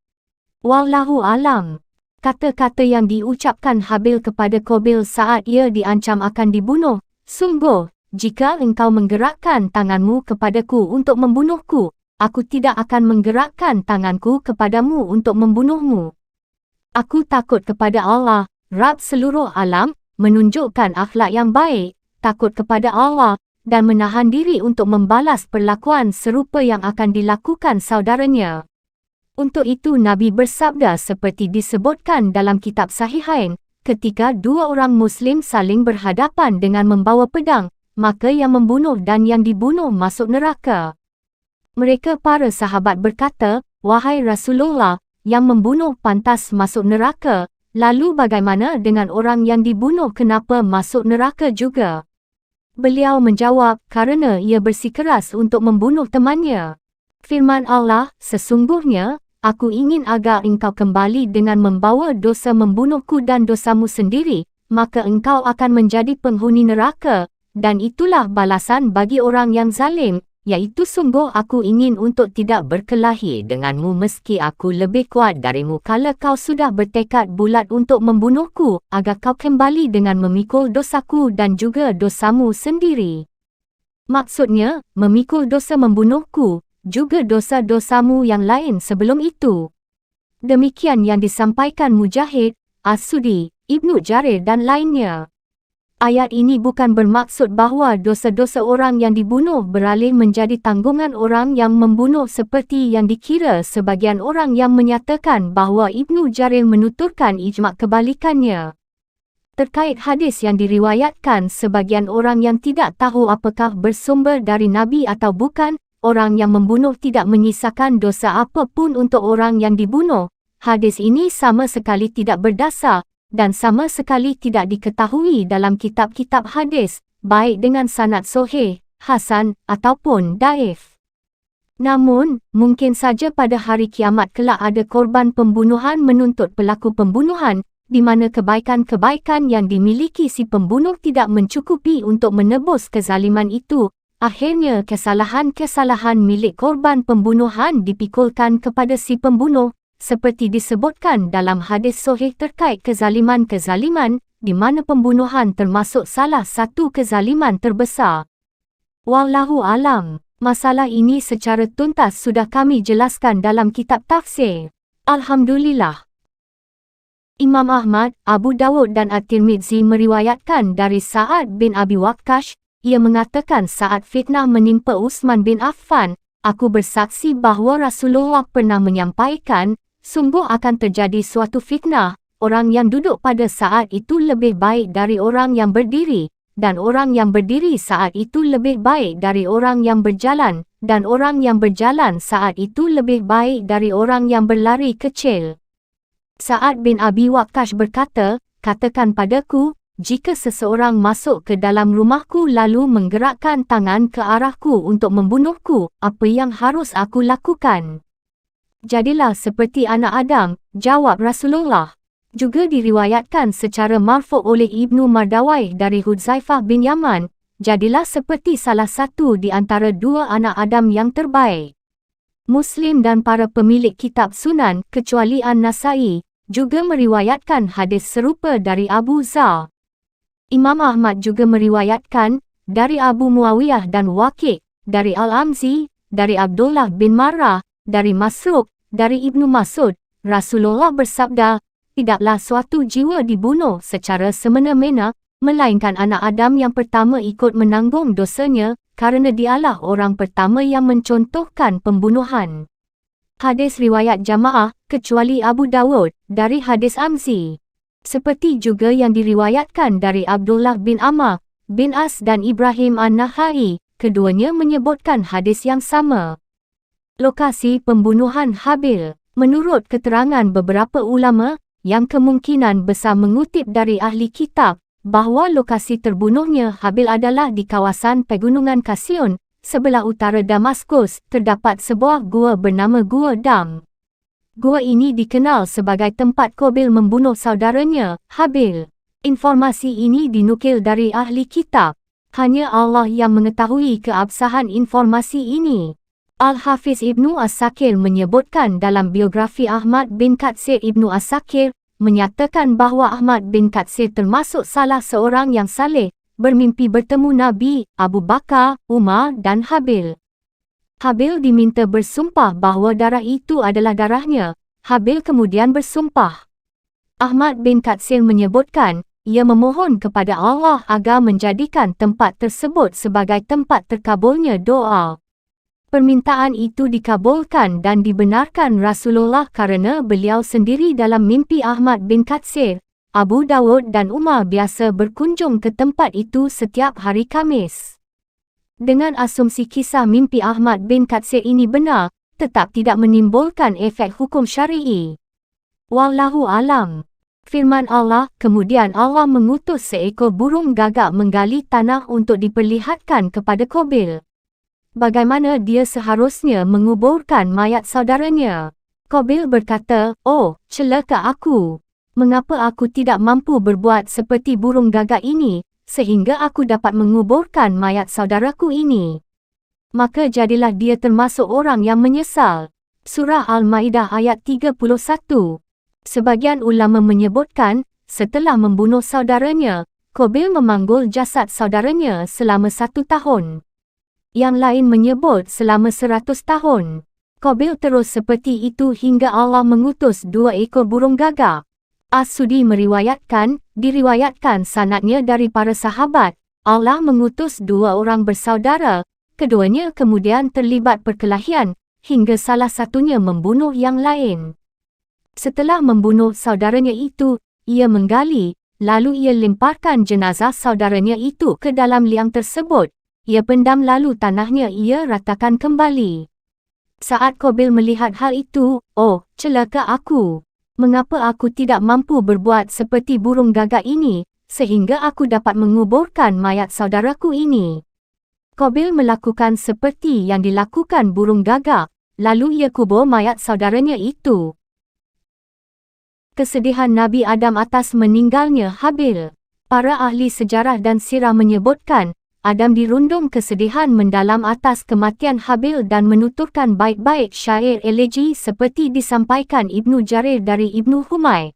Wallahu alam. Kata-kata yang diucapkan Habil kepada Qabil saat ia diancam akan dibunuh, "Sungguh, jika engkau menggerakkan tanganmu kepadaku untuk membunuhku, aku tidak akan menggerakkan tanganku kepadamu untuk membunuhmu. Aku takut kepada Allah, Rabb seluruh alam, menunjukkan akhlak yang baik, takut kepada Allah, dan menahan diri untuk membalas perlakuan serupa yang akan dilakukan saudaranya." Untuk itu Nabi bersabda seperti disebutkan dalam kitab Sahihain, ketika dua orang Muslim saling berhadapan dengan membawa pedang, maka yang membunuh dan yang dibunuh masuk neraka. Mereka para sahabat berkata, "Wahai Rasulullah, yang membunuh pantas masuk neraka, lalu bagaimana dengan orang yang dibunuh kenapa masuk neraka juga?" Beliau menjawab, "Karena ia bersikeras untuk membunuh temannya." Firman Allah, "Sesungguhnya, aku ingin agar engkau kembali dengan membawa dosa membunuhku dan dosamu sendiri, maka engkau akan menjadi penghuni neraka, dan itulah balasan bagi orang yang zalim, iaitu sungguh aku ingin untuk tidak berkelahi denganmu meski aku lebih kuat darimu kalau kau sudah bertekad bulat untuk membunuhku, agar kau kembali dengan memikul dosaku dan juga dosamu sendiri." Maksudnya, memikul dosa membunuhku, juga dosa-dosamu yang lain sebelum itu. Demikian yang disampaikan Mujahid, As-Sudi, Ibnu Jarir dan lainnya. Ayat ini bukan bermaksud bahawa dosa-dosa orang yang dibunuh beralih menjadi tanggungan orang yang membunuh seperti yang dikira sebagian orang yang menyatakan bahawa Ibnu Jarir menuturkan ijma' kebalikannya. Terkait hadis yang diriwayatkan sebagian orang yang tidak tahu apakah bersumber dari Nabi atau bukan, orang yang membunuh tidak menyisakan dosa apapun untuk orang yang dibunuh. Hadis ini sama sekali tidak berdasar dan sama sekali tidak diketahui dalam kitab-kitab hadis, baik dengan sanad sahih hasan, ataupun daif. Namun, mungkin saja pada hari kiamat kelak ada korban pembunuhan menuntut pelaku pembunuhan, di mana kebaikan-kebaikan yang dimiliki si pembunuh tidak mencukupi untuk menebus kezaliman itu. Akhirnya kesalahan-kesalahan milik korban pembunuhan dipikulkan kepada si pembunuh, seperti disebutkan dalam hadis sahih terkait kezaliman-kezaliman, di mana pembunuhan termasuk salah satu kezaliman terbesar. Wallahu alam. Masalah ini secara tuntas sudah kami jelaskan dalam kitab tafsir. Alhamdulillah. Imam Ahmad, Abu Dawud dan At-Tirmidzi meriwayatkan dari Sa'ad bin Abi Waqqas, ia mengatakan saat fitnah menimpa Utsman bin Affan, aku bersaksi bahawa Rasulullah pernah menyampaikan, sungguh akan terjadi suatu fitnah, orang yang duduk pada saat itu lebih baik dari orang yang berdiri, dan orang yang berdiri saat itu lebih baik dari orang yang berjalan, dan orang yang berjalan saat itu lebih baik dari orang yang berlari kecil. Sa'ad bin Abi Waqqas berkata, katakan padaku, jika seseorang masuk ke dalam rumahku lalu menggerakkan tangan ke arahku untuk membunuhku, apa yang harus aku lakukan? Jadilah seperti anak Adam, jawab Rasulullah. Juga diriwayatkan secara marfu' oleh Ibnu Mardawai dari Hudzaifah bin Yaman, jadilah seperti salah satu di antara dua anak Adam yang terbaik. Muslim dan para pemilik kitab Sunan, kecuali An-Nasai, juga meriwayatkan hadis serupa dari Abu Zar. Imam Ahmad juga meriwayatkan, dari Abu Muawiyah dan Waqi', dari Al-Amzi, dari Abdullah bin Marrah, dari Masruq, dari Ibnu Mas'ud, Rasulullah bersabda, tidaklah suatu jiwa dibunuh secara semena-mena, melainkan anak Adam yang pertama ikut menanggung dosanya, kerana dialah orang pertama yang mencontohkan pembunuhan. Hadis riwayat jamaah, kecuali Abu Dawud, dari hadis Amzi. Seperti juga yang diriwayatkan dari Abdullah bin Amr bin As dan Ibrahim An-Nakhai, keduanya menyebutkan hadis yang sama. Lokasi pembunuhan Habil. Menurut keterangan beberapa ulama, yang kemungkinan besar mengutip dari ahli kitab, bahawa lokasi terbunuhnya Habil adalah di kawasan Pegunungan Kasyun, sebelah utara Damaskus, terdapat sebuah gua bernama Gua Dam. Gua ini dikenal sebagai tempat Qabil membunuh saudaranya, Habil. Informasi ini dinukil dari ahli kitab. Hanya Allah yang mengetahui keabsahan informasi ini. Al-Hafiz Ibnu As-Sakir menyebutkan dalam biografi Ahmad bin Katsir Ibnu As-Sakir, menyatakan bahawa Ahmad bin Katsir termasuk salah seorang yang saleh, bermimpi bertemu Nabi, Abu Bakar, Umar dan Habil. Habil diminta bersumpah bahawa darah itu adalah darahnya. Habil kemudian bersumpah. Ahmad bin Katsir menyebutkan, ia memohon kepada Allah agar menjadikan tempat tersebut sebagai tempat terkabulnya doa. Permintaan itu dikabulkan dan dibenarkan Rasulullah kerana beliau sendiri dalam mimpi Ahmad bin Katsir, Abu Dawud dan Umar biasa berkunjung ke tempat itu setiap hari Khamis. Dengan asumsi kisah mimpi Ahmad bin Katsir ini benar, tetap tidak menimbulkan efek hukum syar'i. Wallahu alam. Firman Allah, kemudian Allah mengutus seekor burung gagak menggali tanah untuk diperlihatkan kepada Qabil. Bagaimana dia seharusnya menguburkan mayat saudaranya. Qabil berkata, oh, celaka aku. Mengapa aku tidak mampu berbuat seperti burung gagak ini, sehingga aku dapat menguburkan mayat saudaraku ini? Maka jadilah dia termasuk orang yang menyesal. Surah Al-Maidah ayat 31. Sebagian ulama menyebutkan, setelah membunuh saudaranya, Qabil memanggul jasad saudaranya selama 1 tahun. Yang lain menyebut selama 100 tahun. Qabil terus seperti itu hingga Allah mengutus 2 ekor burung gagak. As-Sudi diriwayatkan sanadnya dari para sahabat, Allah mengutus 2 orang bersaudara, keduanya kemudian terlibat perkelahian, hingga salah satunya membunuh yang lain. Setelah membunuh saudaranya itu, ia menggali, lalu ia lemparkan jenazah saudaranya itu ke dalam liang tersebut. Ia pendam lalu tanahnya ia ratakan kembali. Saat Qabil melihat hal itu, oh, celaka aku. Mengapa aku tidak mampu berbuat seperti burung gagak ini, sehingga aku dapat menguburkan mayat saudaraku ini? Qabil melakukan seperti yang dilakukan burung gagak, lalu ia kubur mayat saudaranya itu. Kesedihan Nabi Adam atas meninggalnya Habil. Para ahli sejarah dan sirah menyebutkan, Adam dirundung kesedihan mendalam atas kematian Habil dan menuturkan bait-bait syair elegi seperti disampaikan Ibnu Jarir dari Ibnu Humay.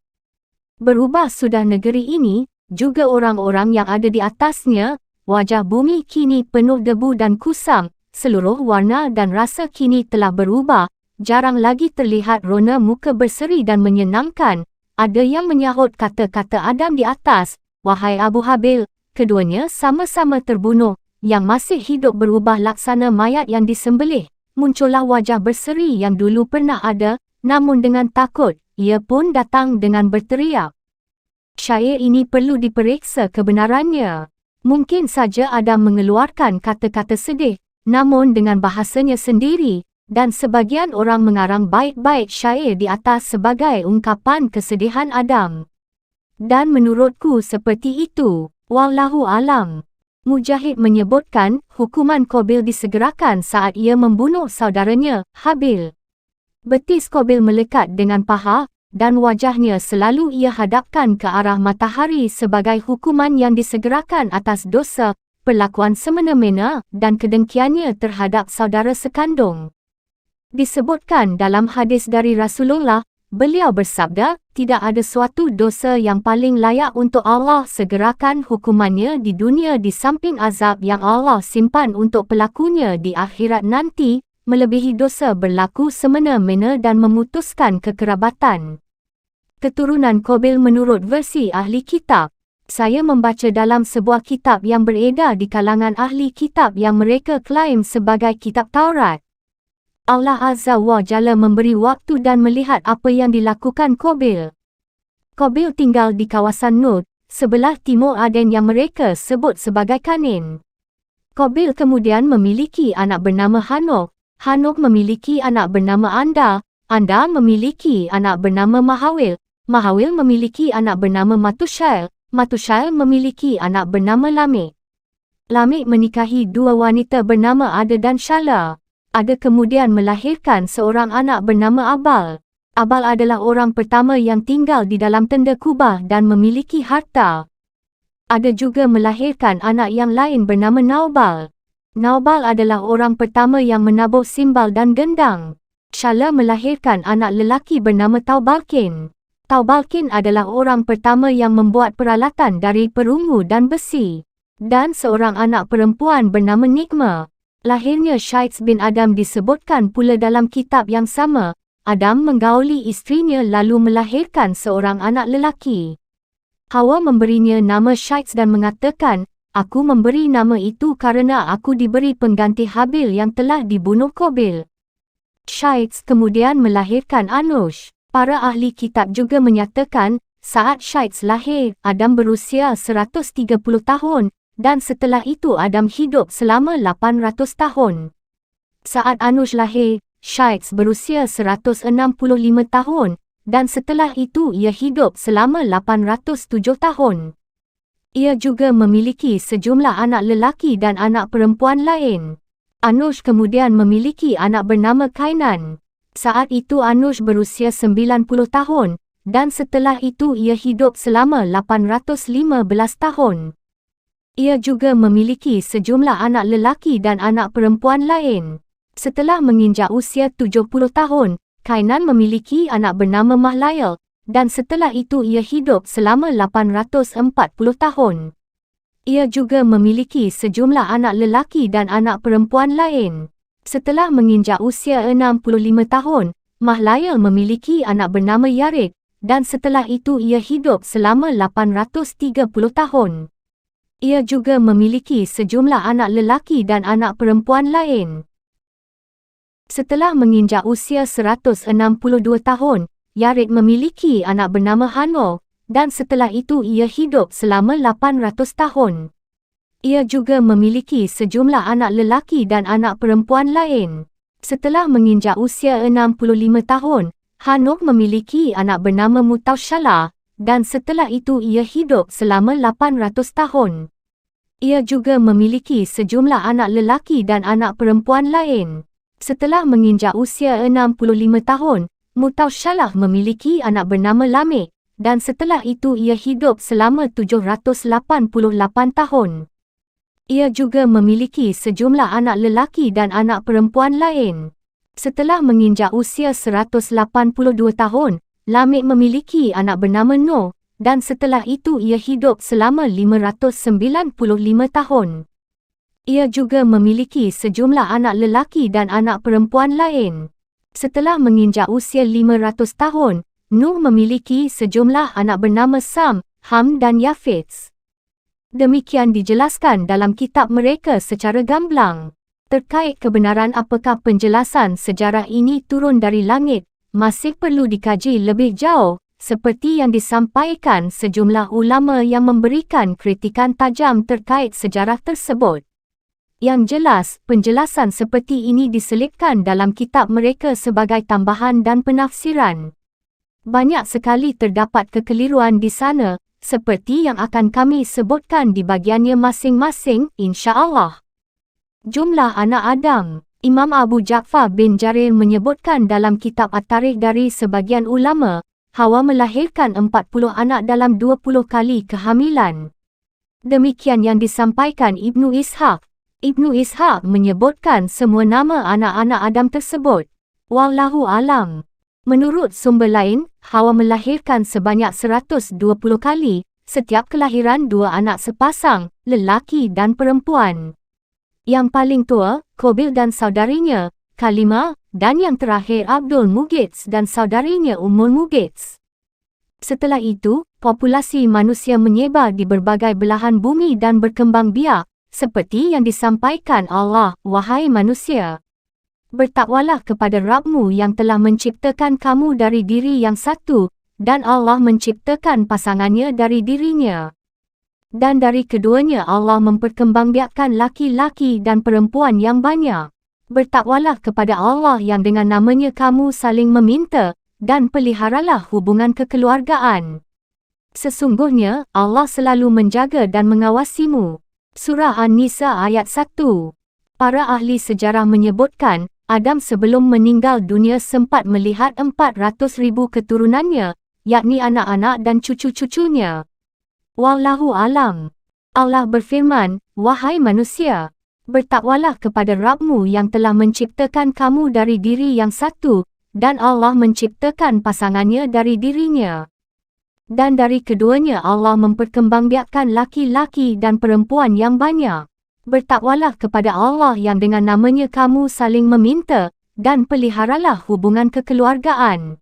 Berubah sudah negeri ini, juga orang-orang yang ada di atasnya. Wajah bumi kini penuh debu dan kusam, seluruh warna dan rasa kini telah berubah, jarang lagi terlihat rona muka berseri dan menyenangkan. Ada yang menyahut kata-kata Adam di atas, "Wahai Abu Habil, keduanya sama-sama terbunuh, yang masih hidup berubah laksana mayat yang disembelih. Muncullah wajah berseri yang dulu pernah ada, namun dengan takut, ia pun datang dengan berteriak." Syair ini perlu diperiksa kebenarannya. Mungkin saja Adam mengeluarkan kata-kata sedih, namun dengan bahasanya sendiri, dan sebagian orang mengarang bait-bait syair di atas sebagai ungkapan kesedihan Adam. Dan menurutku seperti itu. Wallahu alam. Mujahid menyebutkan, hukuman Qabil disegerakan saat ia membunuh saudaranya, Habil. Betis Qabil melekat dengan paha, dan wajahnya selalu ia hadapkan ke arah matahari sebagai hukuman yang disegerakan atas dosa, perlakuan semena-mena dan kedengkiannya terhadap saudara sekandung. Disebutkan dalam hadis dari Rasulullah, beliau bersabda, tidak ada suatu dosa yang paling layak untuk Allah segerakan hukumannya di dunia di samping azab yang Allah simpan untuk pelakunya di akhirat nanti, melebihi dosa berlaku semena-mena dan memutuskan kekerabatan. Keturunan Qabil menurut versi ahli kitab. Saya membaca dalam sebuah kitab yang beredar di kalangan ahli kitab yang mereka klaim sebagai kitab Taurat. Allah Azza wa Jalla memberi waktu dan melihat apa yang dilakukan Qabil. Qabil tinggal di kawasan Nud, sebelah timur Aden yang mereka sebut sebagai Kanin. Qabil kemudian memiliki anak bernama Hanok. Hanok memiliki anak bernama Anda. Anda memiliki anak bernama Mahawil. Mahawil memiliki anak bernama Matusyail. Matusyail memiliki anak bernama Lamek. Lamek menikahi dua wanita bernama Ada dan Shala. Ada kemudian melahirkan seorang anak bernama Abal. Abal adalah orang pertama yang tinggal di dalam tenda kubah dan memiliki harta. Ada juga melahirkan anak yang lain bernama Naubal. Naubal adalah orang pertama yang menabuh simbal dan gendang. Shala melahirkan anak lelaki bernama Taubalkin. Taubalkin adalah orang pertama yang membuat peralatan dari perunggu dan besi. Dan seorang anak perempuan bernama Nikma. Lahirnya Syaits bin Adam disebutkan pula dalam kitab yang sama. Adam menggauli isterinya lalu melahirkan seorang anak lelaki. Hawa memberinya nama Syaits dan mengatakan, "Aku memberi nama itu karena aku diberi pengganti Habil yang telah dibunuh Qabil." Syaits kemudian melahirkan Anush. Para ahli kitab juga menyatakan, saat Syaits lahir, Adam berusia 130 tahun, dan setelah itu Adam hidup selama 800 tahun. Saat Anush lahir, Syaits berusia 165 tahun, dan setelah itu ia hidup selama 807 tahun. Ia juga memiliki sejumlah anak lelaki dan anak perempuan lain. Anush kemudian memiliki anak bernama Kainan. Saat itu Anush berusia 90 tahun, dan setelah itu ia hidup selama 815 tahun. Ia juga memiliki sejumlah anak lelaki dan anak perempuan lain. Setelah menginjak usia 70 tahun, Kainan memiliki anak bernama Mahlayal, dan setelah itu ia hidup selama 840 tahun. Ia juga memiliki sejumlah anak lelaki dan anak perempuan lain. Setelah menginjak usia 65 tahun, Mahlayal memiliki anak bernama Yarid, dan setelah itu ia hidup selama 830 tahun. Ia juga memiliki sejumlah anak lelaki dan anak perempuan lain. Setelah menginjak usia 162 tahun, Yarid memiliki anak bernama Hanok, dan setelah itu ia hidup selama 800 tahun. Ia juga memiliki sejumlah anak lelaki dan anak perempuan lain. Setelah menginjak usia 65 tahun, Hanok memiliki anak bernama Mutawsyalah, dan setelah itu ia hidup selama 800 tahun. Ia juga memiliki sejumlah anak lelaki dan anak perempuan lain. Setelah menginjak usia 65 tahun, Mutawassalah memiliki anak bernama Lamik, dan setelah itu ia hidup selama 788 tahun. Ia juga memiliki sejumlah anak lelaki dan anak perempuan lain. Setelah menginjak usia 182 tahun, Lamik memiliki anak bernama Nuh, dan setelah itu ia hidup selama 595 tahun. Ia juga memiliki sejumlah anak lelaki dan anak perempuan lain. Setelah menginjak usia 500 tahun, Nuh memiliki sejumlah anak bernama Sam, Ham dan Yafets. Demikian dijelaskan dalam kitab mereka secara gamblang. Terkait kebenaran apakah penjelasan sejarah ini turun dari langit, masih perlu dikaji lebih jauh, seperti yang disampaikan sejumlah ulama yang memberikan kritikan tajam terkait sejarah tersebut. Yang jelas, penjelasan seperti ini diselipkan dalam kitab mereka sebagai tambahan dan penafsiran. Banyak sekali terdapat kekeliruan di sana, seperti yang akan kami sebutkan di bagiannya masing-masing, insya-Allah. Jumlah anak Adam. Imam Abu Ja'far bin Jarir menyebutkan dalam kitab At-Tarikh dari sebagian ulama, Hawa melahirkan 40 anak dalam 20 kali kehamilan. Demikian yang disampaikan Ibnu Ishaq. Ibnu Ishaq menyebutkan semua nama anak-anak Adam tersebut. Wallahu alam. Menurut sumber lain, Hawa melahirkan sebanyak 120 kali, setiap kelahiran 2 anak sepasang, lelaki dan perempuan. Yang paling tua, Qabil dan saudarinya, Kalimah, dan yang terakhir Abdul Mughits dan saudarinya Ummul Mughits. Setelah itu, populasi manusia menyebar di berbagai belahan bumi dan berkembang biak, seperti yang disampaikan Allah, wahai manusia. Bertakwalah kepada Rabbmu yang telah menciptakan kamu dari diri yang satu, dan Allah menciptakan pasangannya dari dirinya. Dan dari keduanya Allah memperkembangbiakkan laki-laki dan perempuan yang banyak. Bertakwalah kepada Allah yang dengan namanya kamu saling meminta, dan peliharalah hubungan kekeluargaan. Sesungguhnya, Allah selalu menjaga dan mengawasimu. Surah An-Nisa ayat 1. Para ahli sejarah menyebutkan, Adam sebelum meninggal dunia sempat melihat 400,000 keturunannya, yakni anak-anak dan cucu-cucunya. Wallahu alam. Allah berfirman, wahai manusia, bertakwalah kepada Rabbmu yang telah menciptakan kamu dari diri yang satu, dan Allah menciptakan pasangannya dari dirinya. Dan dari keduanya Allah memperkembangbiakkan laki-laki dan perempuan yang banyak. Bertakwalah kepada Allah yang dengan namanya kamu saling meminta, dan peliharalah hubungan kekeluargaan.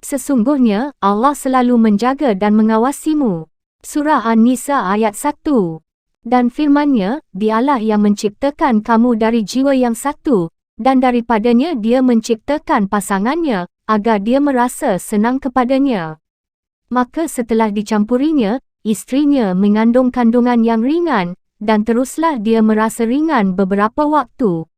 Sesungguhnya, Allah selalu menjaga dan mengawasimu. Surah An-Nisa ayat 1. Dan firman-Nya, Dialah yang menciptakan kamu dari jiwa yang satu, dan daripadanya Dia menciptakan pasangannya, agar dia merasa senang kepadanya. Maka setelah dicampurinya, istrinya mengandung kandungan yang ringan, dan teruslah dia merasa ringan beberapa waktu.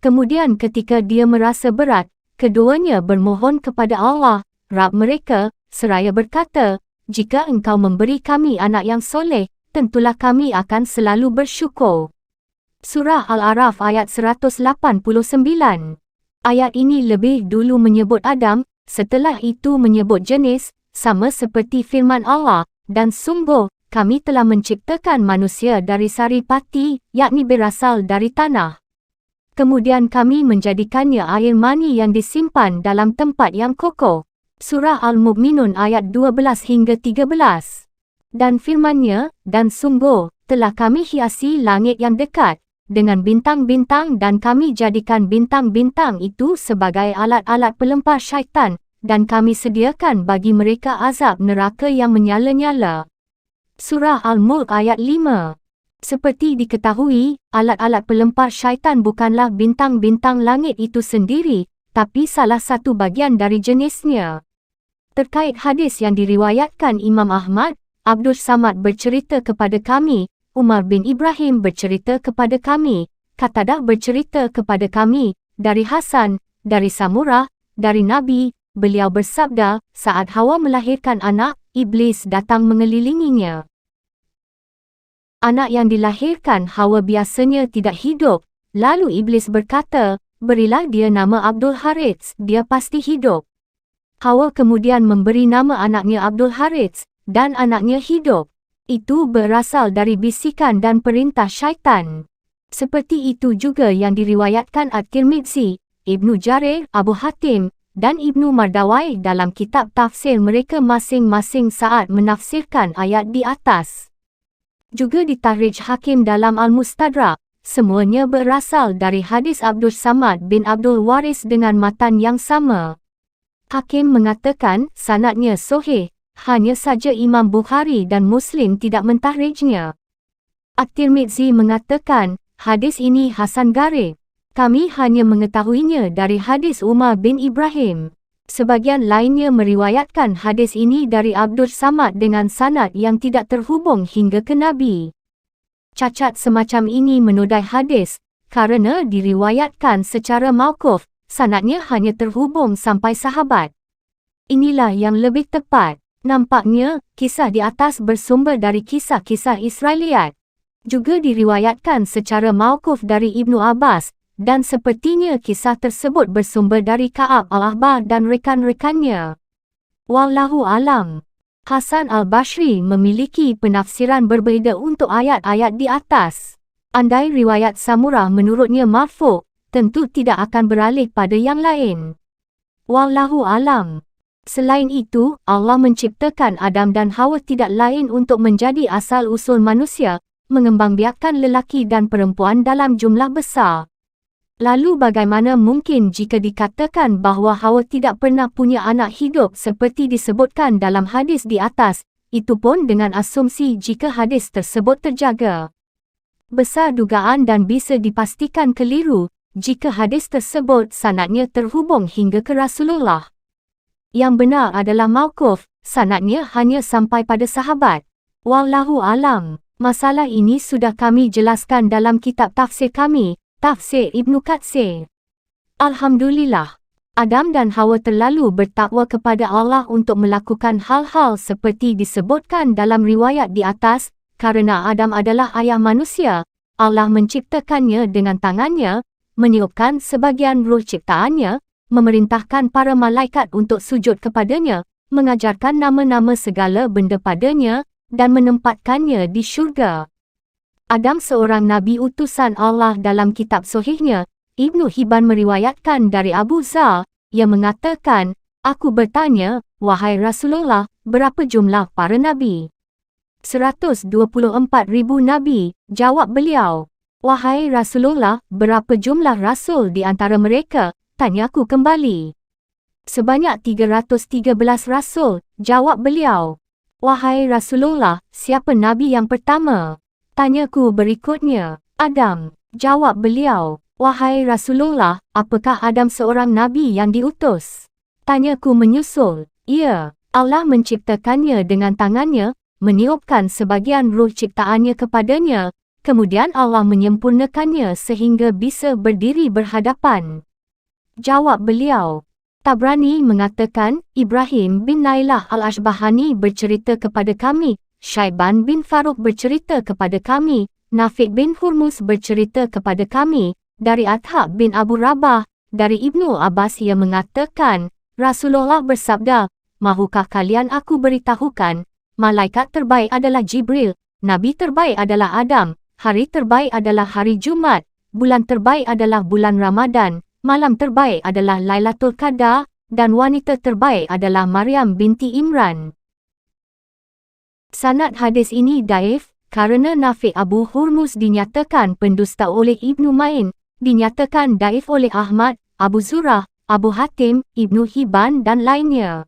Kemudian ketika dia merasa berat, keduanya bermohon kepada Allah, Rabb mereka, seraya berkata, jika engkau memberi kami anak yang soleh, tentulah kami akan selalu bersyukur. Surah Al-A'raf ayat 189. Ayat ini lebih dulu menyebut Adam, setelah itu menyebut jenis, sama seperti firman Allah, dan sungguh, kami telah menciptakan manusia dari sari pati, yakni berasal dari tanah. Kemudian kami menjadikannya air mani yang disimpan dalam tempat yang kokoh. Surah Al-Mu'minun ayat 12 hingga 13. Dan firman-Nya, dan sungguh, telah kami hiasi langit yang dekat, dengan bintang-bintang dan kami jadikan bintang-bintang itu sebagai alat-alat pelempar syaitan, dan kami sediakan bagi mereka azab neraka yang menyala-nyala. Surah Al-Mulk ayat 5. Seperti diketahui, alat-alat pelempar syaitan bukanlah bintang-bintang langit itu sendiri, tapi salah satu bagian dari jenisnya. Terkait hadis yang diriwayatkan Imam Ahmad, Abdul Samad bercerita kepada kami, Umar bin Ibrahim bercerita kepada kami, Qatadah bercerita kepada kami, dari Hasan, dari Samurah, dari Nabi, beliau bersabda, saat Hawa melahirkan anak, Iblis datang mengelilinginya. Anak yang dilahirkan Hawa biasanya tidak hidup. Lalu Iblis berkata, berilah dia nama Abdul Harits, dia pasti hidup. Hawa kemudian memberi nama anaknya Abdul Harits, dan anaknya hidup. Itu berasal dari bisikan dan perintah syaitan. Seperti itu juga yang diriwayatkan At-Tirmidzi, Ibnu Jarir, Abu Hatim, dan Ibnu Mardawai dalam kitab tafsir mereka masing-masing saat menafsirkan ayat di atas. Juga ditakhrij Hakim dalam Al-Mustadrak, semuanya berasal dari hadis Abdul Samad bin Abdul Waris dengan matan yang sama. Hakim mengatakan sanadnya sahih, hanya saja Imam Bukhari dan Muslim tidak mentahrijnya. At-Tirmidzi mengatakan, hadis ini hasan gharib. Kami hanya mengetahuinya dari hadis Umar bin Ibrahim. Sebagian lainnya meriwayatkan hadis ini dari Abdul Samad dengan sanad yang tidak terhubung hingga ke Nabi. Cacat semacam ini menodai hadis, karena diriwayatkan secara mauquf, sanadnya hanya terhubung sampai sahabat. Inilah yang lebih tepat. Nampaknya, kisah di atas bersumber dari kisah-kisah Israiliyat. Juga diriwayatkan secara mauquf dari Ibnu Abbas, dan sepertinya kisah tersebut bersumber dari Ka'ab al-Ahbar dan rekan-rekannya. Wallahu alam. Hasan al-Bashri memiliki penafsiran berbeza untuk ayat-ayat di atas. Andai riwayat Samurah menurutnya marfu', tentu tidak akan beralih pada yang lain. Wallahu alam. Selain itu, Allah menciptakan Adam dan Hawa tidak lain untuk menjadi asal-usul manusia, mengembangbiakkan lelaki dan perempuan dalam jumlah besar. Lalu bagaimana mungkin jika dikatakan bahawa Hawa tidak pernah punya anak hidup seperti disebutkan dalam hadis di atas, itu pun dengan asumsi jika hadis tersebut terjaga. Besar dugaan dan bisa dipastikan keliru jika hadis tersebut sanadnya terhubung hingga ke Rasulullah. Yang benar adalah mauquf, sanadnya hanya sampai pada sahabat. Wallahu alam. Masalah ini sudah kami jelaskan dalam kitab tafsir kami, Tafsir Ibnu Katsir. Alhamdulillah, Adam dan Hawa terlalu bertakwa kepada Allah untuk melakukan hal-hal seperti disebutkan dalam riwayat di atas, karena Adam adalah ayah manusia. Allah menciptakannya dengan tangannya, meniupkan sebagian ruh ciptaannya, memerintahkan para malaikat untuk sujud kepadanya, mengajarkan nama-nama segala benda padanya, dan menempatkannya di syurga. Adam seorang Nabi utusan Allah dalam kitab sahihnya. Ibnu Hibban meriwayatkan dari Abu Zar, yang mengatakan, aku bertanya, wahai Rasulullah, berapa jumlah para Nabi? 124,000 Nabi, jawab beliau. Wahai Rasulullah, berapa jumlah Rasul di antara mereka? Tanyaku kembali. Sebanyak 313 Rasul, jawab beliau. Wahai Rasulullah, siapa Nabi yang pertama? Tanyaku berikutnya. Adam, jawab beliau. Wahai Rasulullah, apakah Adam seorang Nabi yang diutus? Tanyaku menyusul. Ya, Allah menciptakannya dengan tangannya, meniupkan sebagian ruh ciptaannya kepadanya, kemudian Allah menyempurnakannya sehingga bisa berdiri berhadapan. Jawab beliau. Tabrani mengatakan, Ibrahim bin Nailah al-Ashbahani bercerita kepada kami, Syaiban bin Faruq bercerita kepada kami, Nafi' bin Hurmus bercerita kepada kami, dari Athab bin Abu Rabah, dari Ibnu Abbas yang mengatakan, Rasulullah bersabda, mahukah kalian aku beritahukan, malaikat terbaik adalah Jibril, Nabi terbaik adalah Adam, hari terbaik adalah hari Jumat, bulan terbaik adalah bulan Ramadan, malam terbaik adalah Lailatul Qadar, dan wanita terbaik adalah Maryam binti Imran. Sanad hadis ini daif, karena Nafi' Abu Hurmus dinyatakan pendusta oleh Ibnu Ma'in, dinyatakan daif oleh Ahmad, Abu Zurah, Abu Hatim, Ibnu Hibban dan lainnya.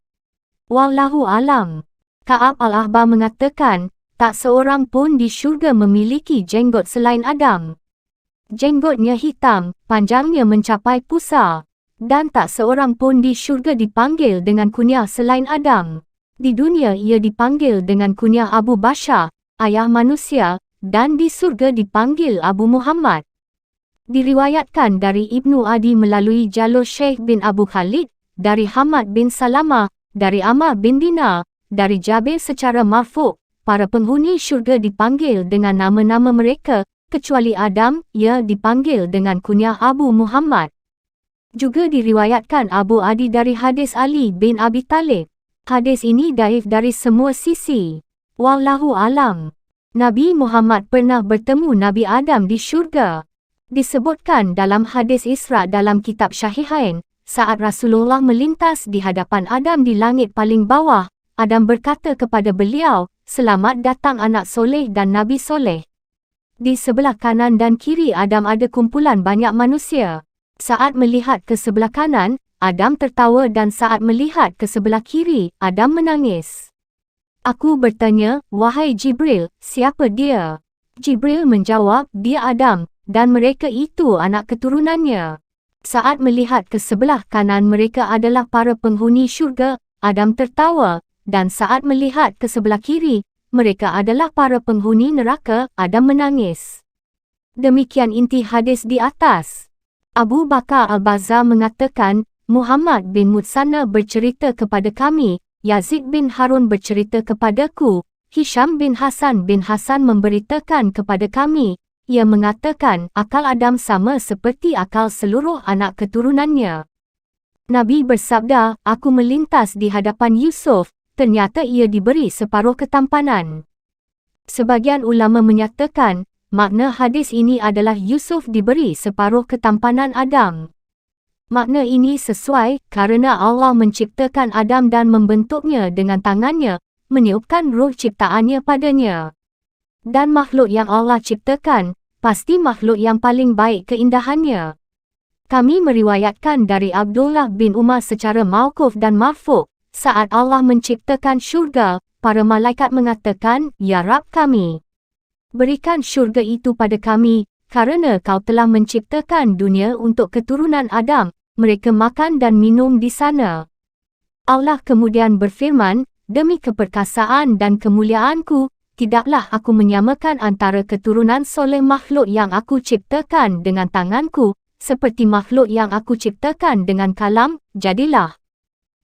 Wallahu alam. Ka'ab al-Ahbar mengatakan, tak seorang pun di syurga memiliki jenggot selain Adam. Jenggotnya hitam, panjangnya mencapai pusar. Dan tak seorang pun di syurga dipanggil dengan kunyah selain Adam. Di dunia ia dipanggil dengan kunyah Abu Bashar, ayah manusia, dan di surga dipanggil Abu Muhammad. Diriwayatkan dari Ibnu Adi melalui jalur Syekh bin Abu Khalid, dari Hamad bin Salamah, dari Ammar bin Dinar, dari Jabir secara marfu', para penghuni syurga dipanggil dengan nama-nama mereka, kecuali Adam, ia dipanggil dengan kunyah Abu Muhammad. Juga diriwayatkan Abu Adi dari hadis Ali bin Abi Talib. Hadis ini daif dari semua sisi. Wallahu alam. Nabi Muhammad pernah bertemu Nabi Adam di syurga. Disebutkan dalam hadis Isra dalam kitab Syahihain, saat Rasulullah melintas di hadapan Adam di langit paling bawah, Adam berkata kepada beliau, "Selamat datang anak soleh dan Nabi soleh." Di sebelah kanan dan kiri Adam ada kumpulan banyak manusia. Saat melihat ke sebelah kanan, Adam tertawa dan saat melihat ke sebelah kiri, Adam menangis. Aku bertanya, "Wahai Jibril, siapa dia?" Jibril menjawab, "Dia Adam, dan mereka itu anak keturunannya." Saat melihat ke sebelah kanan mereka adalah para penghuni syurga, Adam tertawa, dan saat melihat ke sebelah kiri, mereka adalah para penghuni neraka, Adam menangis. Demikian inti hadis di atas. Abu Bakar Al-Bazzar mengatakan, Muhammad bin Mutsanna bercerita kepada kami, Yazid bin Harun bercerita kepadaku, Hisham bin Hasan memberitakan kepada kami. Ia mengatakan, akal Adam sama seperti akal seluruh anak keturunannya. Nabi bersabda, aku melintas di hadapan Yusuf, ternyata ia diberi separuh ketampanan. Sebagian ulama menyatakan, makna hadis ini adalah Yusuf diberi separuh ketampanan Adam. Makna ini sesuai kerana Allah menciptakan Adam dan membentuknya dengan tangannya, meniupkan ruh ciptaannya padanya. Dan makhluk yang Allah ciptakan, pasti makhluk yang paling baik keindahannya. Kami meriwayatkan dari Abdullah bin Umar secara mauquf dan marfu', saat Allah menciptakan syurga, para malaikat mengatakan, Ya Rabb kami, berikan syurga itu pada kami, kerana kau telah menciptakan dunia untuk keturunan Adam, mereka makan dan minum di sana. Allah kemudian berfirman, demi keperkasaan dan kemuliaanku, tidaklah aku menyamakan antara keturunan soleh makhluk yang aku ciptakan dengan tanganku, seperti makhluk yang aku ciptakan dengan kalam, jadilah.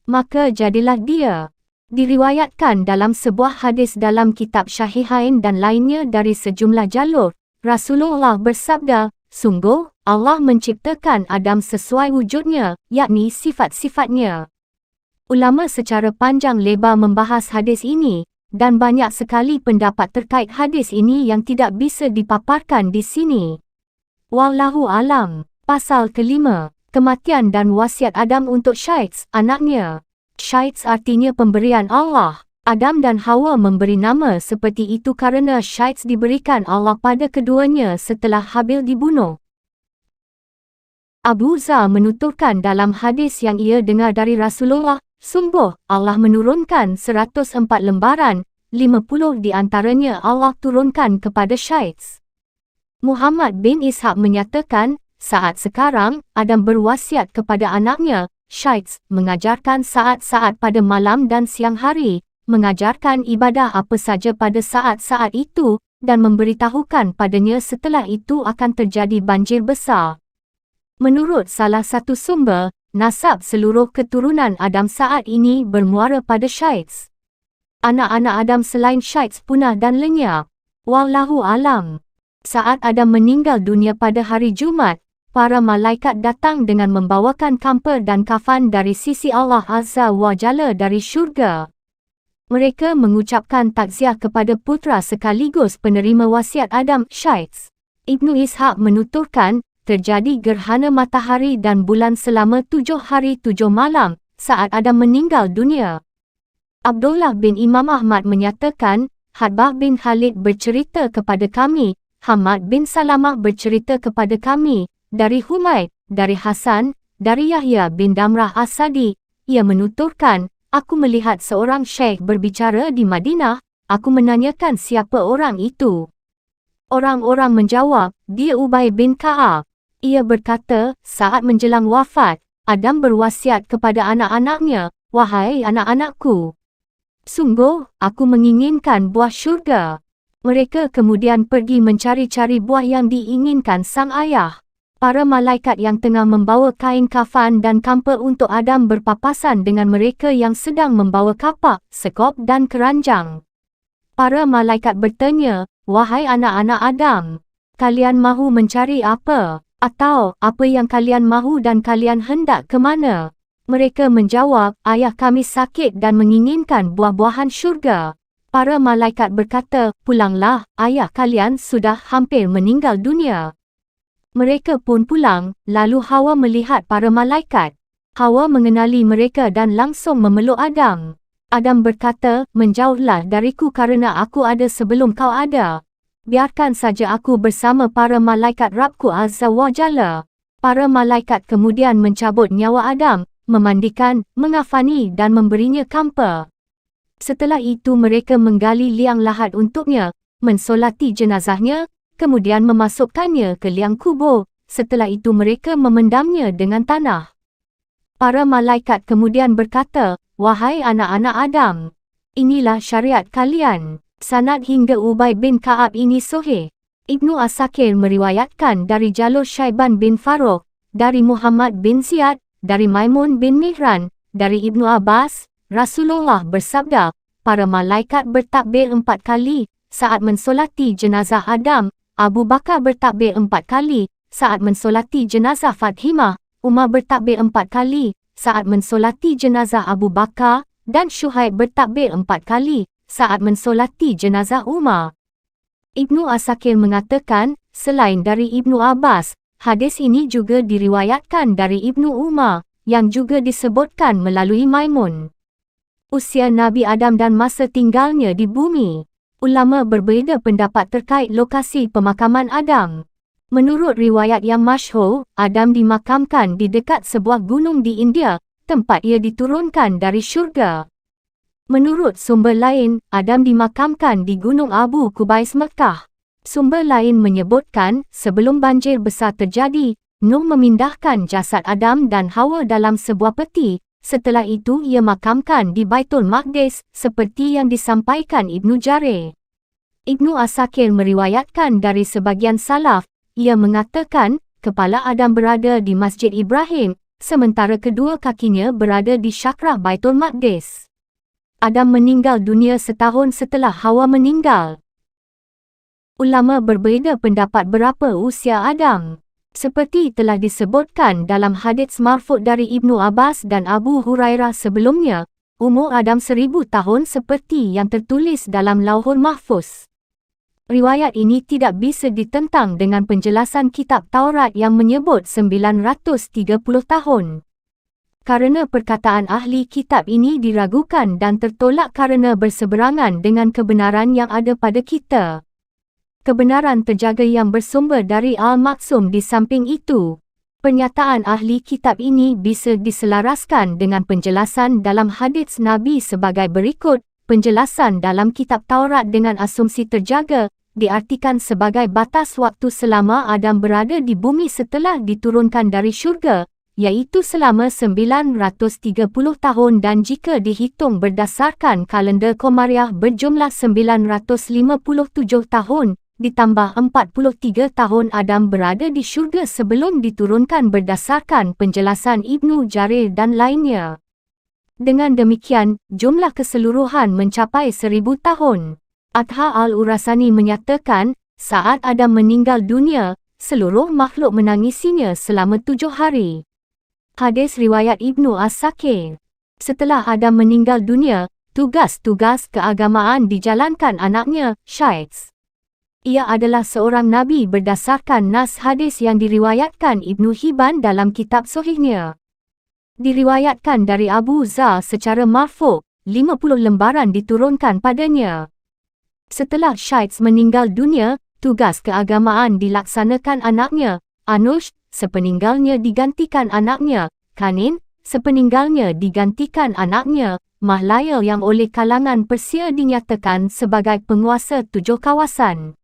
Maka jadilah dia. Diriwayatkan dalam sebuah hadis dalam kitab Syahihain dan lainnya dari sejumlah jalur, Rasulullah bersabda, sungguh, Allah menciptakan Adam sesuai wujudnya, yakni sifat-sifatnya. Ulama secara panjang lebar membahas hadis ini, dan banyak sekali pendapat terkait hadis ini yang tidak bisa dipaparkan di sini. Wallahu alam. Pasal kelima, kematian dan wasiat Adam untuk Syaits, anaknya. Syaits artinya pemberian Allah. Adam dan Hawa memberi nama seperti itu kerana Syaits diberikan Allah pada keduanya setelah Habil dibunuh. Abu Zar menuturkan dalam hadis yang ia dengar dari Rasulullah, sungguh, Allah menurunkan 104 lembaran, 50 di antaranya Allah turunkan kepada Syaits. Muhammad bin Ishaq menyatakan, saat sekarang, Adam berwasiat kepada anaknya, Syaits, mengajarkan saat-saat pada malam dan siang hari, mengajarkan ibadah apa saja pada saat-saat itu, dan memberitahukan padanya setelah itu akan terjadi banjir besar. Menurut salah satu sumber, nasab seluruh keturunan Adam saat ini bermuara pada Syaits. Anak-anak Adam selain Syaits punah dan lenyap. Wallahu alam. Saat Adam meninggal dunia pada hari Jumaat, para malaikat datang dengan membawakan kamper dan kafan dari sisi Allah Azza wa Jalla dari syurga. Mereka mengucapkan takziah kepada putra sekaligus penerima wasiat Adam, Syaits. Ibnu Ishaq menuturkan, terjadi gerhana matahari dan bulan selama 7 hari 7 malam saat Adam meninggal dunia. Abdullah bin Imam Ahmad menyatakan, Hadbah bin Khalid bercerita kepada kami, Hamad bin Salamah bercerita kepada kami, dari Humaid, dari Hasan, dari Yahya bin Damrah As-Sadi, ia menuturkan, aku melihat seorang syekh berbicara di Madinah, aku menanyakan siapa orang itu. Orang-orang menjawab, dia Ubay bin Ka'ab. Ia berkata, saat menjelang wafat, Adam berwasiat kepada anak-anaknya, wahai anak-anakku, sungguh, aku menginginkan buah syurga. Mereka kemudian pergi mencari-cari buah yang diinginkan sang ayah. Para malaikat yang tengah membawa kain kafan dan kamper untuk Adam berpapasan dengan mereka yang sedang membawa kapak, sekop dan keranjang. Para malaikat bertanya, "Wahai anak-anak Adam, kalian mahu mencari apa? Atau apa yang kalian mahu dan kalian hendak ke mana?" Mereka menjawab, "Ayah kami sakit dan menginginkan buah-buahan syurga." Para malaikat berkata, "Pulanglah, ayah kalian sudah hampir meninggal dunia." Mereka pun pulang, lalu Hawa melihat para malaikat. Hawa mengenali mereka dan langsung memeluk Adam. Adam berkata, "Menjauhlah dariku kerana aku ada sebelum kau ada. Biarkan saja aku bersama para malaikat Rabbku Azza wa Jalla." Para malaikat kemudian mencabut nyawa Adam, memandikan, mengafani dan memberinya kampa. Setelah itu mereka menggali liang lahat untuknya, mensolati jenazahnya, kemudian memasukkannya ke liang kubur. Setelah itu mereka memendamnya dengan tanah. Para malaikat kemudian berkata, "Wahai anak-anak Adam, inilah syariat kalian." Sanad hingga Ubay bin Ka'ab ini sahih. Ibnu Asakir meriwayatkan dari jalur Syaiban bin Faruq, dari Muhammad bin Ziyad, dari Maimun bin Mihran, dari Ibnu Abbas, Rasulullah bersabda, para malaikat bertakbir 4 kali saat mensolati jenazah Adam, Abu Bakar bertakbir 4 kali saat mensolati jenazah Fatimah, Umar bertakbir 4 kali saat mensolati jenazah Abu Bakar, dan Syuhaib bertakbir 4 kali saat mensolati jenazah Umar. Ibnu Asakir mengatakan, selain dari Ibnu Abbas, hadis ini juga diriwayatkan dari Ibnu Umar, yang juga disebutkan melalui Maimun. Usia Nabi Adam dan masa tinggalnya di bumi. Ulama berbeza pendapat terkait lokasi pemakaman Adam. Menurut riwayat yang masyhur, Adam dimakamkan di dekat sebuah gunung di India, tempat ia diturunkan dari syurga. Menurut sumber lain, Adam dimakamkan di Gunung Abu Kubais Mekah. Sumber lain menyebutkan, sebelum banjir besar terjadi, Nuh memindahkan jasad Adam dan Hawa dalam sebuah peti. Setelah itu ia makamkan di Baitul Maqdis, seperti yang disampaikan Ibnu Jarir. Ibnu Asakir meriwayatkan dari sebagian salaf, ia mengatakan, kepala Adam berada di Masjid Ibrahim, sementara kedua kakinya berada di Syakrah Baitul Maqdis. Adam meninggal dunia setahun setelah Hawa meninggal. Ulama berbeza pendapat berapa usia Adam. Seperti telah disebutkan dalam hadits marfu' dari Ibnu Abbas dan Abu Hurairah sebelumnya, umur Adam 1000 tahun seperti yang tertulis dalam Lauhul Mahfuz. Riwayat ini tidak bisa ditentang dengan penjelasan kitab Taurat yang menyebut 930 tahun. Karena perkataan ahli kitab ini diragukan dan tertolak karena berseberangan dengan kebenaran yang ada pada kita. Kebenaran terjaga yang bersumber dari Al-Maksum di samping itu. Pernyataan ahli kitab ini bisa diselaraskan dengan penjelasan dalam hadits Nabi sebagai berikut. Penjelasan dalam kitab Taurat dengan asumsi terjaga, diartikan sebagai batas waktu selama Adam berada di bumi setelah diturunkan dari syurga, iaitu selama 930 tahun dan jika dihitung berdasarkan kalender Qamariah berjumlah 957 tahun, ditambah 43 tahun Adam berada di syurga sebelum diturunkan berdasarkan penjelasan Ibnu Jarir dan lainnya. Dengan demikian, jumlah keseluruhan mencapai 1000 tahun. Adha Al-Urasani menyatakan, saat Adam meninggal dunia, seluruh makhluk menangisinya selama 7 hari. Hadis riwayat Ibnu As-Sakir. Setelah Adam meninggal dunia, tugas-tugas keagamaan dijalankan anaknya, Syaiz. Ia adalah seorang nabi berdasarkan nas hadis yang diriwayatkan Ibnu Hibban dalam kitab Sahihnya. Diriwayatkan dari Abu Zar secara marfu', 50 lembaran diturunkan padanya. Setelah Syaiz meninggal dunia, tugas keagamaan dilaksanakan anaknya, Anush, sepeninggalnya digantikan anaknya, Kanin, sepeninggalnya digantikan anaknya, Mahlayal yang oleh kalangan Persia dinyatakan sebagai penguasa 7 kawasan.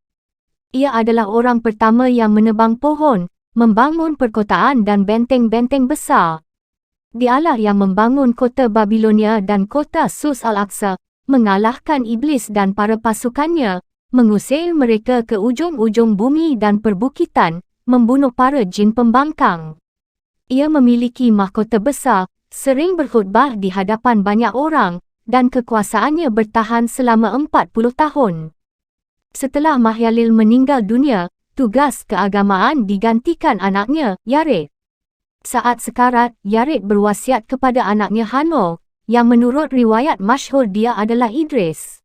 Ia adalah orang pertama yang menebang pohon, membangun perkotaan dan benteng-benteng besar. Dialah yang membangun kota Babilonia dan kota Sus Al-Aqsa, mengalahkan iblis dan para pasukannya, mengusir mereka ke ujung-ujung bumi dan perbukitan, membunuh para jin pembangkang. Ia memiliki mahkota besar, sering berkhutbah di hadapan banyak orang, dan kekuasaannya bertahan selama 40 tahun. Setelah Mahyalil meninggal dunia, tugas keagamaan digantikan anaknya, Yared. Saat sekarat, Yared berwasiat kepada anaknya Hanul, yang menurut riwayat masyhur dia adalah Idris.